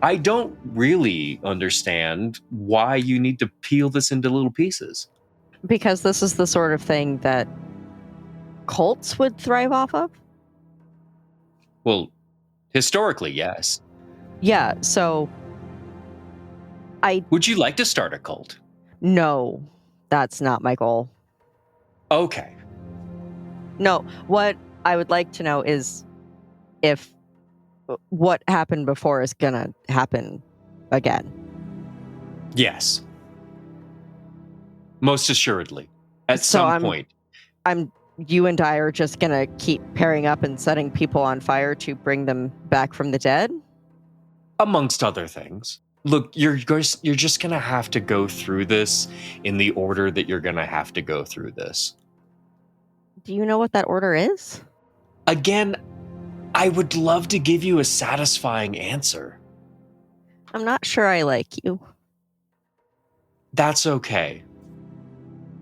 I don't really understand why you need to peel this into little pieces. Because this is the sort of thing that cults would thrive off of? Well, historically, yes. Yeah, so Would you like to start a cult? no, that's not my goal. Okay. No, what I would like to know is if what happened before is gonna happen again. Yes. Most assuredly. At So some point. You and I are just gonna keep pairing up and setting people on fire to bring them back from the dead? Amongst other things. Look, you're just going to have to go through this in the order that you're going to have to go through this. Do you know what that order is? Again, I would love to give you a satisfying answer. I'm not sure I like you. That's okay.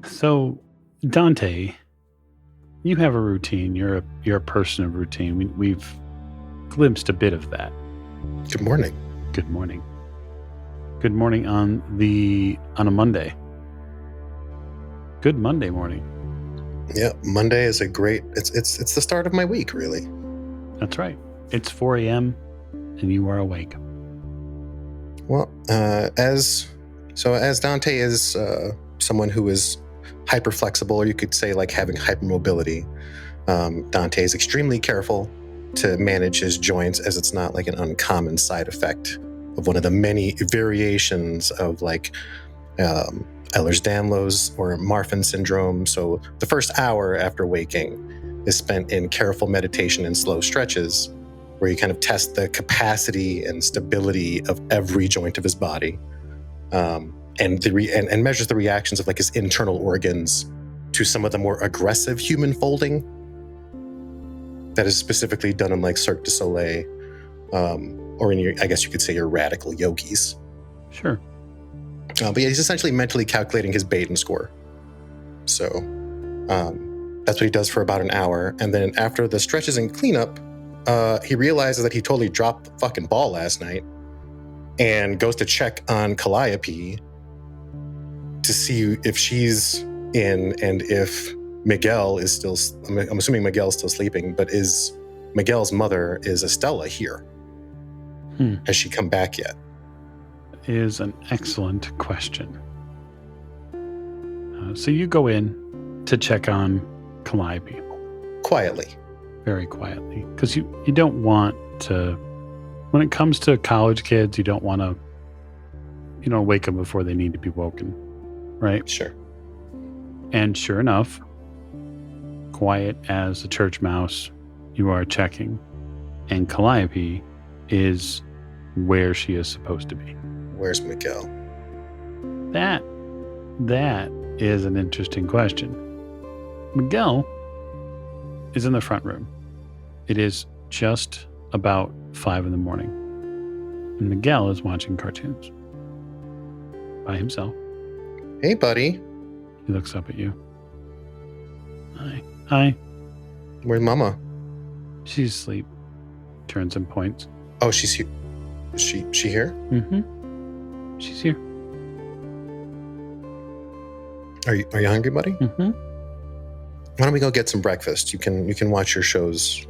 So, Dante, you have a routine. You're a person of routine. We've glimpsed a bit of that. Good morning. Good morning. Good morning on a Monday. Good Monday morning. Yeah, Monday is a great. It's the start of my week, really. That's right. It's 4 a.m. and you are awake. Well, as Dante is someone who is hyper flexible, or you could say like having hypermobility. Dante is extremely careful to manage his joints, as it's not like an uncommon side effect of one of the many variations of like Ehlers-Danlos or Marfan syndrome. So the first hour after waking is spent in careful meditation and slow stretches, where you kind of test the capacity and stability of every joint of his body, and measures the reactions of like his internal organs to some of the more aggressive human folding that is specifically done in like Cirque du Soleil, or in I guess you could say your radical yogis. Sure. But yeah, he's essentially mentally calculating his Baden score. So that's what he does for about an hour. And then after the stretches and cleanup, he realizes that he totally dropped the fucking ball last night and goes to check on Calliope to see if she's in and if Miguel is still, I'm assuming Miguel's still sleeping, but is Miguel's mother, is Estella here? Has she come back yet? Is an excellent question. So you go in to check on Calliope. Quietly. Very quietly. Because you don't want to, when it comes to college kids, you don't want to, wake them before they need to be woken. Right? Sure. And sure enough, quiet as a church mouse, you are checking. And Calliope is where she is supposed to be. Where's Miguel? That is an interesting question. Miguel is in the front room. It is just about 5 a.m. And Miguel is watching cartoons by himself. Hey, buddy. He looks up at you. Hi. Where's Mama? She's asleep. Turns and points. Oh, she's here. Is she here? Mm-hmm. She's here. Are you hungry, buddy? Mm-hmm. Why don't we go get some breakfast? You can watch your shows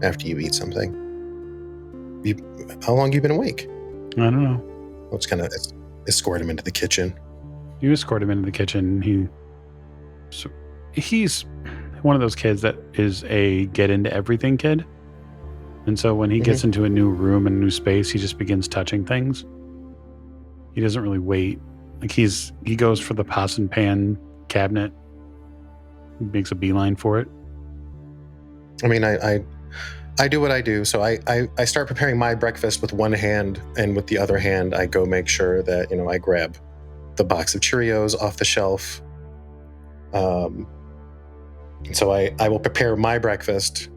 after you eat something. How long have you been awake? I don't know. Let's kind of escort him into the kitchen. You escort him into the kitchen. He's one of those kids that is a get into everything kid. And so when he gets into a new room and a new space, he just begins touching things. He doesn't really wait. Like he goes for the pots and pan cabinet. He makes a beeline for it. I mean, I do what I do. So I start preparing my breakfast with one hand, and with the other hand, I go make sure that, I grab the box of Cheerios off the shelf. So I will prepare my breakfast,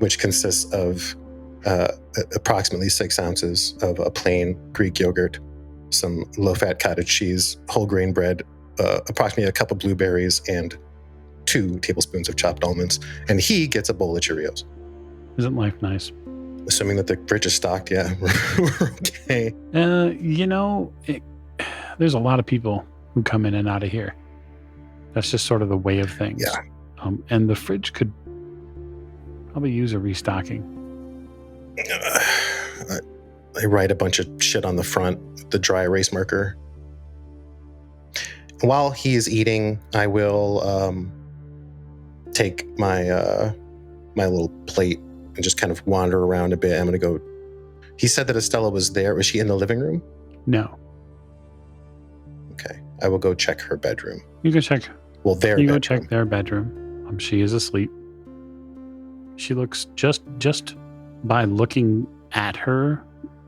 which consists of approximately 6 ounces of a plain Greek yogurt, some low-fat cottage cheese, whole grain bread, approximately a cup of blueberries, and 2 tablespoons of chopped almonds, and he gets a bowl of Cheerios. Isn't life nice? Assuming that the fridge is stocked, yeah, we're okay. There's a lot of people who come in and out of here. That's just sort of the way of things. Yeah. And the fridge could probably use a restocking. I write a bunch of shit on the front with the dry erase marker. While he is eating, I will take my my little plate and just kind of wander around a bit. I'm going to go. He said that Estella was there. Was she in the living room? No. Okay. I will go check her bedroom. You go check. Well, their You bedroom. go check their bedroom. She is asleep. She looks just by looking at her,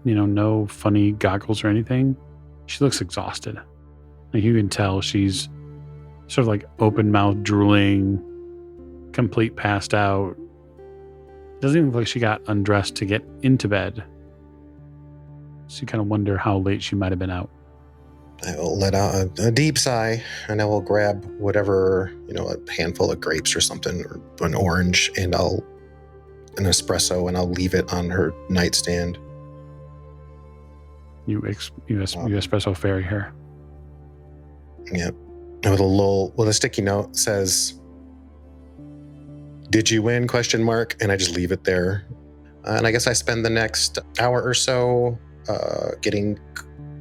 no funny goggles or anything. She looks exhausted. Like you can tell she's sort of like open mouth drooling, complete passed out. Doesn't even look like she got undressed to get into bed. So you kind of wonder how late she might have been out. I will let out a deep sigh, and I will grab whatever, a handful of grapes or something, or an orange, and an espresso, and I'll leave it on her nightstand. You espresso fairy her. Yep. With a sticky note says, "Did you win?" ? And I just leave it there. And I guess I spend the next hour or so getting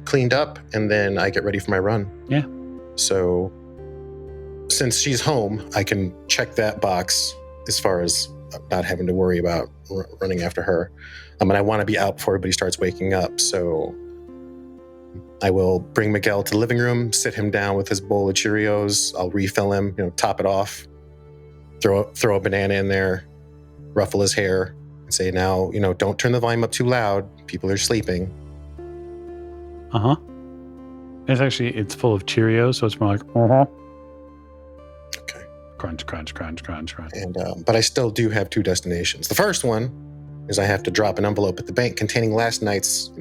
cleaned up, and then I get ready for my run. Yeah. So since she's home, I can check that box as far as not having to worry about running after her. And I want to be out before everybody starts waking up. So I will bring Miguel to the living room, sit him down with his bowl of Cheerios. I'll refill him, top it off, throw a banana in there, ruffle his hair, and say, now, don't turn the volume up too loud. People are sleeping. Uh-huh. It's full of Cheerios, so it's more like, uh-huh. Okay. Crunch, crunch, crunch, crunch, crunch. And but I still do have 2 destinations. The first one is I have to drop an envelope at the bank containing last night's,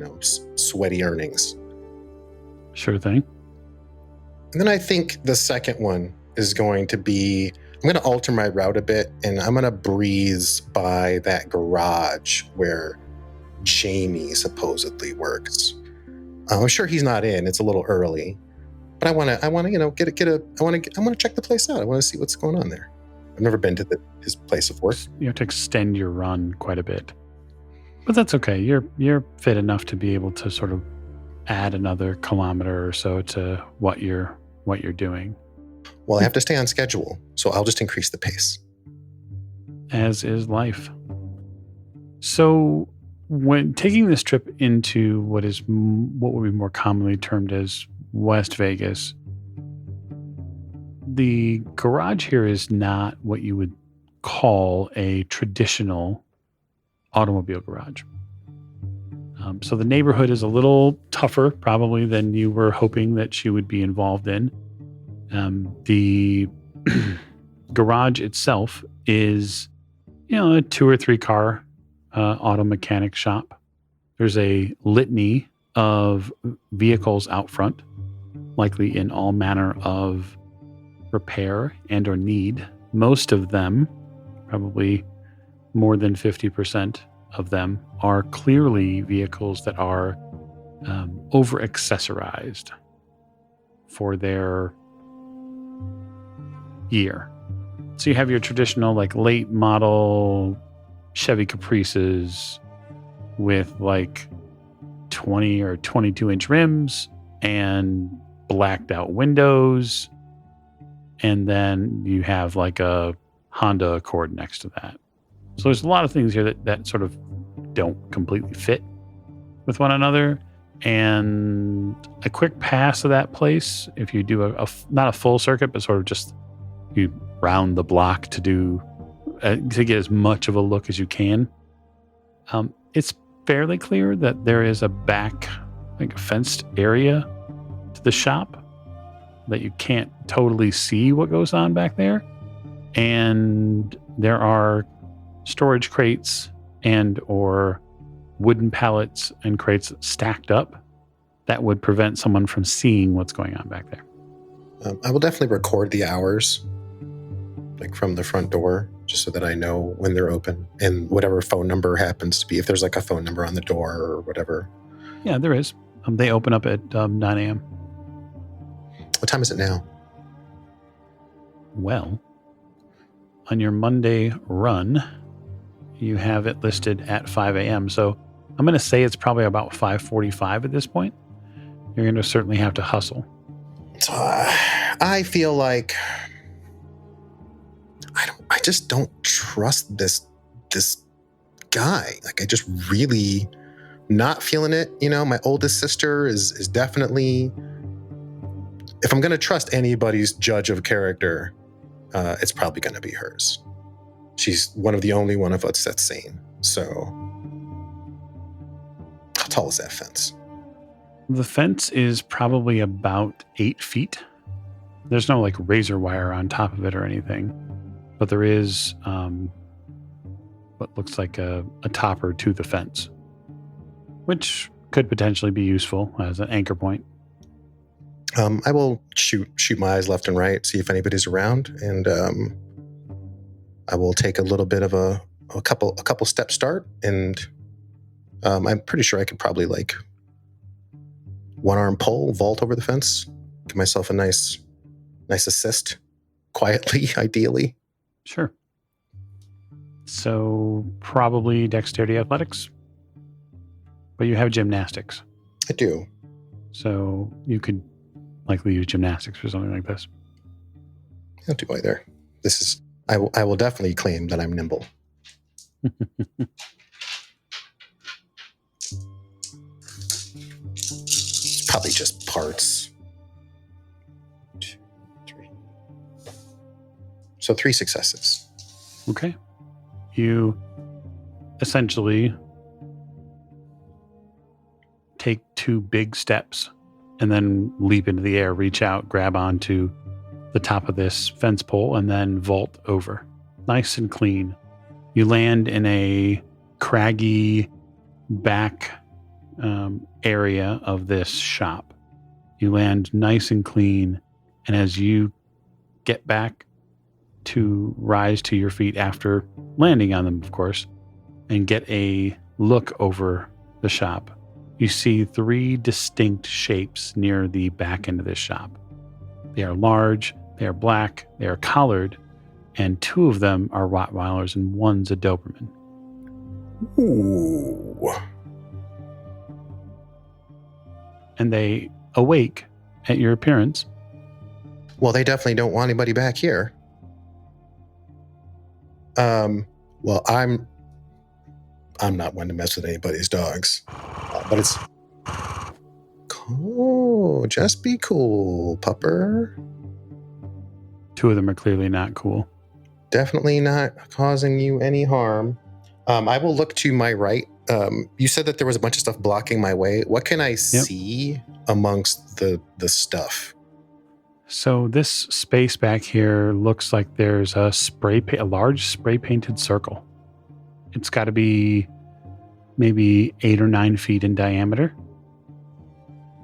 sweaty earnings. Sure thing. And then I think the second one is going to be, I'm going to alter my route a bit, and I'm going to breeze by that garage where Jamie supposedly works. I'm sure he's not in. It's a little early, but I want to, I want to check the place out. I want to see what's going on there. I've never been to his place of work. You have to extend your run quite a bit, but that's okay. You're fit enough to be able to sort of add another kilometer or so to what you're doing. Well, I have to stay on schedule, so I'll just increase the pace. As is life. So when taking this trip into what would be more commonly termed as West Vegas, the garage here is not what you would call a traditional automobile garage. So the neighborhood is a little tougher probably than you were hoping that she would be involved in. The garage itself is, a 2 or 3 car auto mechanic shop. There's a litany of vehicles out front, likely in all manner of repair and or need. Most of them, probably more than 50% of them, are clearly vehicles that are over accessorized for their year. So you have your traditional late model Chevy Caprices with 20 or 22 inch rims and blacked out windows. And then you have a Honda Accord next to that. So there's a lot of things here that sort of don't completely fit with one another. And a quick pass of that place, if you do not a full circuit, but sort of just you round the block to get as much of a look as you can. It's fairly clear that there is a back, a fenced area to the shop that you can't totally see what goes on back there. And there are storage crates and or wooden pallets and crates stacked up that would prevent someone from seeing what's going on back there. I will definitely record the hours like from the front door, just so that I know when they're open and whatever phone number happens to be, if there's like a phone number on the door or whatever. Yeah, there is. They open up at 9 a.m. What time is it now? Well, on your Monday run, you have it listed at 5 a.m. So I'm going to say it's probably about 5:45 at this point. You're going to certainly have to hustle. So I feel like I just don't trust this guy. Like, I just really not feeling it. You know, my oldest sister is definitely, if I'm going to trust anybody's judge of character, it's probably going to be hers. She's one of the only one of us that's sane. So how tall is that fence? The fence is probably about 8 feet. There's no like razor wire on top of it or anything, but there is what looks like a topper to the fence, which could potentially be useful as an anchor point. I will shoot my eyes left and right, see if anybody's around, and I will take a little bit of a couple step start, and I'm pretty sure I could probably like one arm pull, vault over the fence, give myself a nice assist, quietly, ideally. Sure. So probably dexterity athletics, but you have gymnastics. I do. So you could likely use gymnastics for something like this. Not too either. This is, I will definitely claim that I'm nimble. It's probably just parts. 2, 3. So 3 successes. Okay. You essentially take 2 big steps and then leap into the air, reach out, grab onto the top of this fence pole, and then vault over. Nice and clean. You land in a craggy back area of this shop. You land nice and clean, and as you get back to rise to your feet after landing on them, of course, and get a look over the shop, you see 3 distinct shapes near the back end of this shop. They are large, they are black, they are collared, and 2 of them are Rottweilers and one's a Doberman. Ooh. And they awake at your appearance. Well, they definitely don't want anybody back here. Well, I'm not one to mess with anybody's dogs, but it's cool. Just be cool, pupper. 2 of them are clearly not cool. Definitely not causing you any harm. I will look to my right. You said that there was a bunch of stuff blocking my way. What can I see amongst the stuff? So this space back here looks like there's a large spray painted circle. It's got to be maybe 8 or 9 feet in diameter.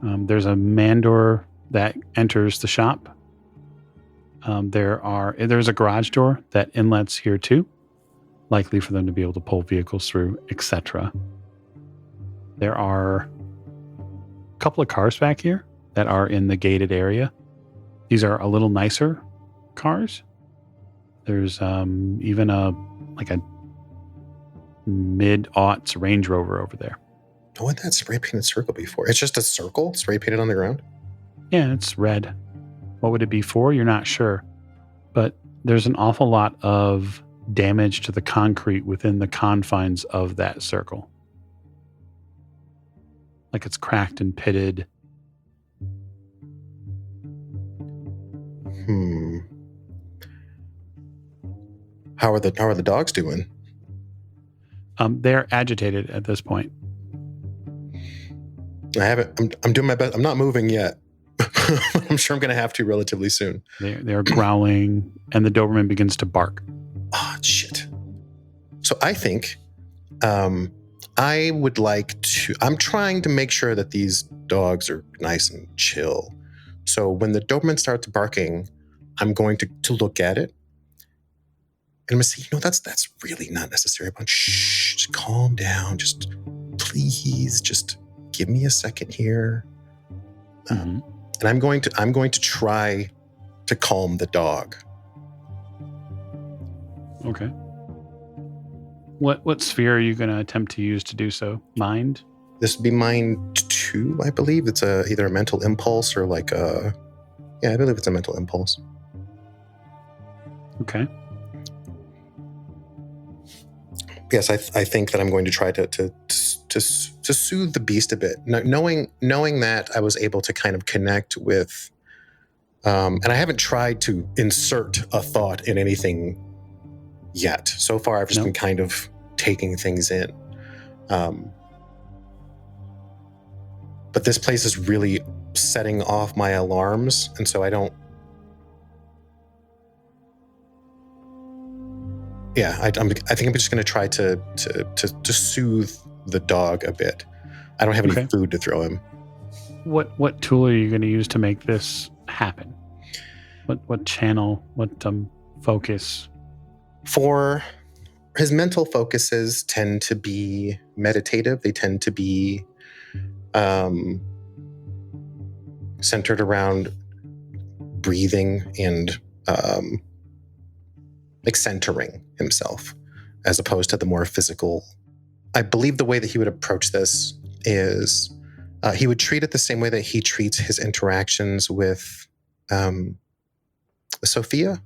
There's a man door that enters the shop. There's a garage door that inlets here too, likely for them to be able to pull vehicles through, etc. There are a couple of cars back here that are in the gated area. These are a little nicer cars. There's even a mid-aughts Range Rover over there. Oh, what that spray painted circle before? It's just a circle spray painted on the ground? Yeah, it's red. What would it be for? You're not sure. But there's an awful lot of damage to the concrete within the confines of that circle. Like it's cracked and pitted. How are the dogs doing? They're agitated at this point. I'm doing my best. I'm not moving yet. I'm sure I'm going to have to relatively soon. They're growling, and the Doberman begins to bark. Oh, shit. So I think I would like to... I'm trying to make sure that these dogs are nice and chill. So when the Doberman starts barking, I'm going to look at it, I'm gonna say, that's really not necessary. But shh, just calm down. Just please, just give me a second here. And I'm going to try to calm the dog. Okay. What sphere are you going to attempt to use to do so? Mind? This would be mind 2, I believe. It's either a mental impulse or like a... Yeah, I believe it's a mental impulse. Okay. Yes, I think that I'm going to try to soothe the beast a bit, knowing that I was able to kind of connect with, and I haven't tried to insert a thought in anything yet. So far, I've just been kind of taking things in. But this place is really setting off my alarms, and so I don't. Yeah, I think I'm just going to try to soothe the dog a bit. I don't have any food to throw him. What tool are you going to use to make this happen? What channel? What focus? For his mental focuses tend to be meditative. They tend to be centered around breathing and like centering himself, as opposed to the more physical. I believe the way that he would approach this is he would treat it the same way that he treats his interactions with Sophia.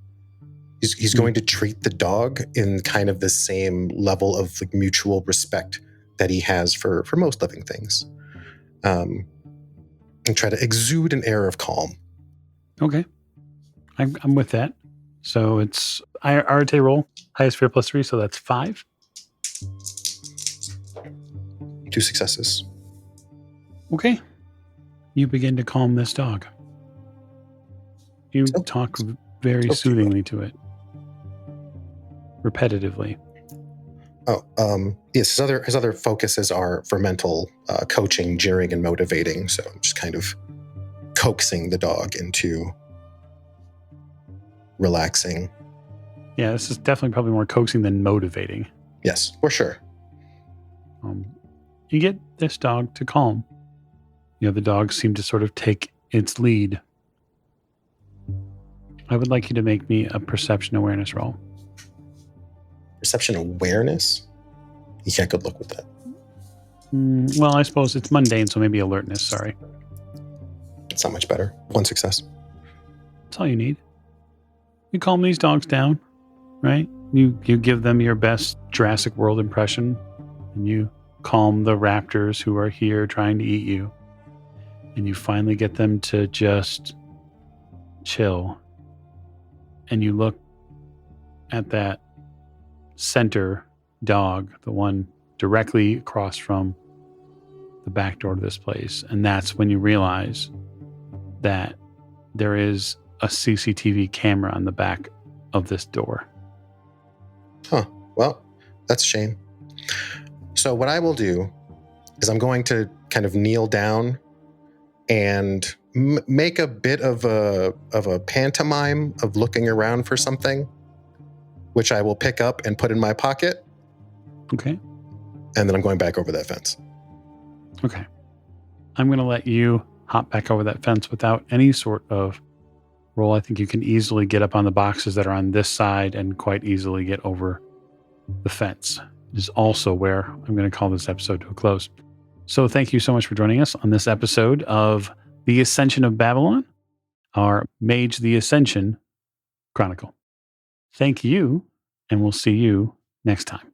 He's going to treat the dog in kind of the same level of like mutual respect that he has for most living things, and try to exude an air of calm. Okay, I'm with that. So it's Arte roll, highest fear +3, so that's 5. 2 successes. Okay. You begin to calm this dog. You talk very soothingly to it. Repetitively. Yes, his other focuses are for mental coaching, jeering, and motivating. So I'm just kind of coaxing the dog into relaxing. Yeah, this is definitely probably more coaxing than motivating. Yes, for sure. You get this dog to calm. The dog seemed to sort of take its lead. I would like you to make me a perception awareness roll. Perception awareness? Yeah, good luck with that. Well, I suppose it's mundane, so maybe alertness, sorry. It's not much better. 1 success. That's all you need. You calm these dogs down, right? You give them your best Jurassic World impression, and you calm the raptors who are here trying to eat you. And you finally get them to just chill. And you look at that center dog, the one directly across from the back door to this place. And that's when you realize that there is a CCTV camera on the back of this door. Huh. Well, that's a shame. So what I will do is I'm going to kind of kneel down and make a bit of a pantomime of looking around for something, which I will pick up and put in my pocket. Okay. And then I'm going back over that fence. Okay. I'm going to let you hop back over that fence without any sort of roll. I think you can easily get up on the boxes that are on this side and quite easily get over the fence. It is also where I'm going to call this episode to a close. So thank you so much for joining us on this episode of The Ascension of Babylon, our Mage the Ascension Chronicle. Thank you, and we'll see you next time.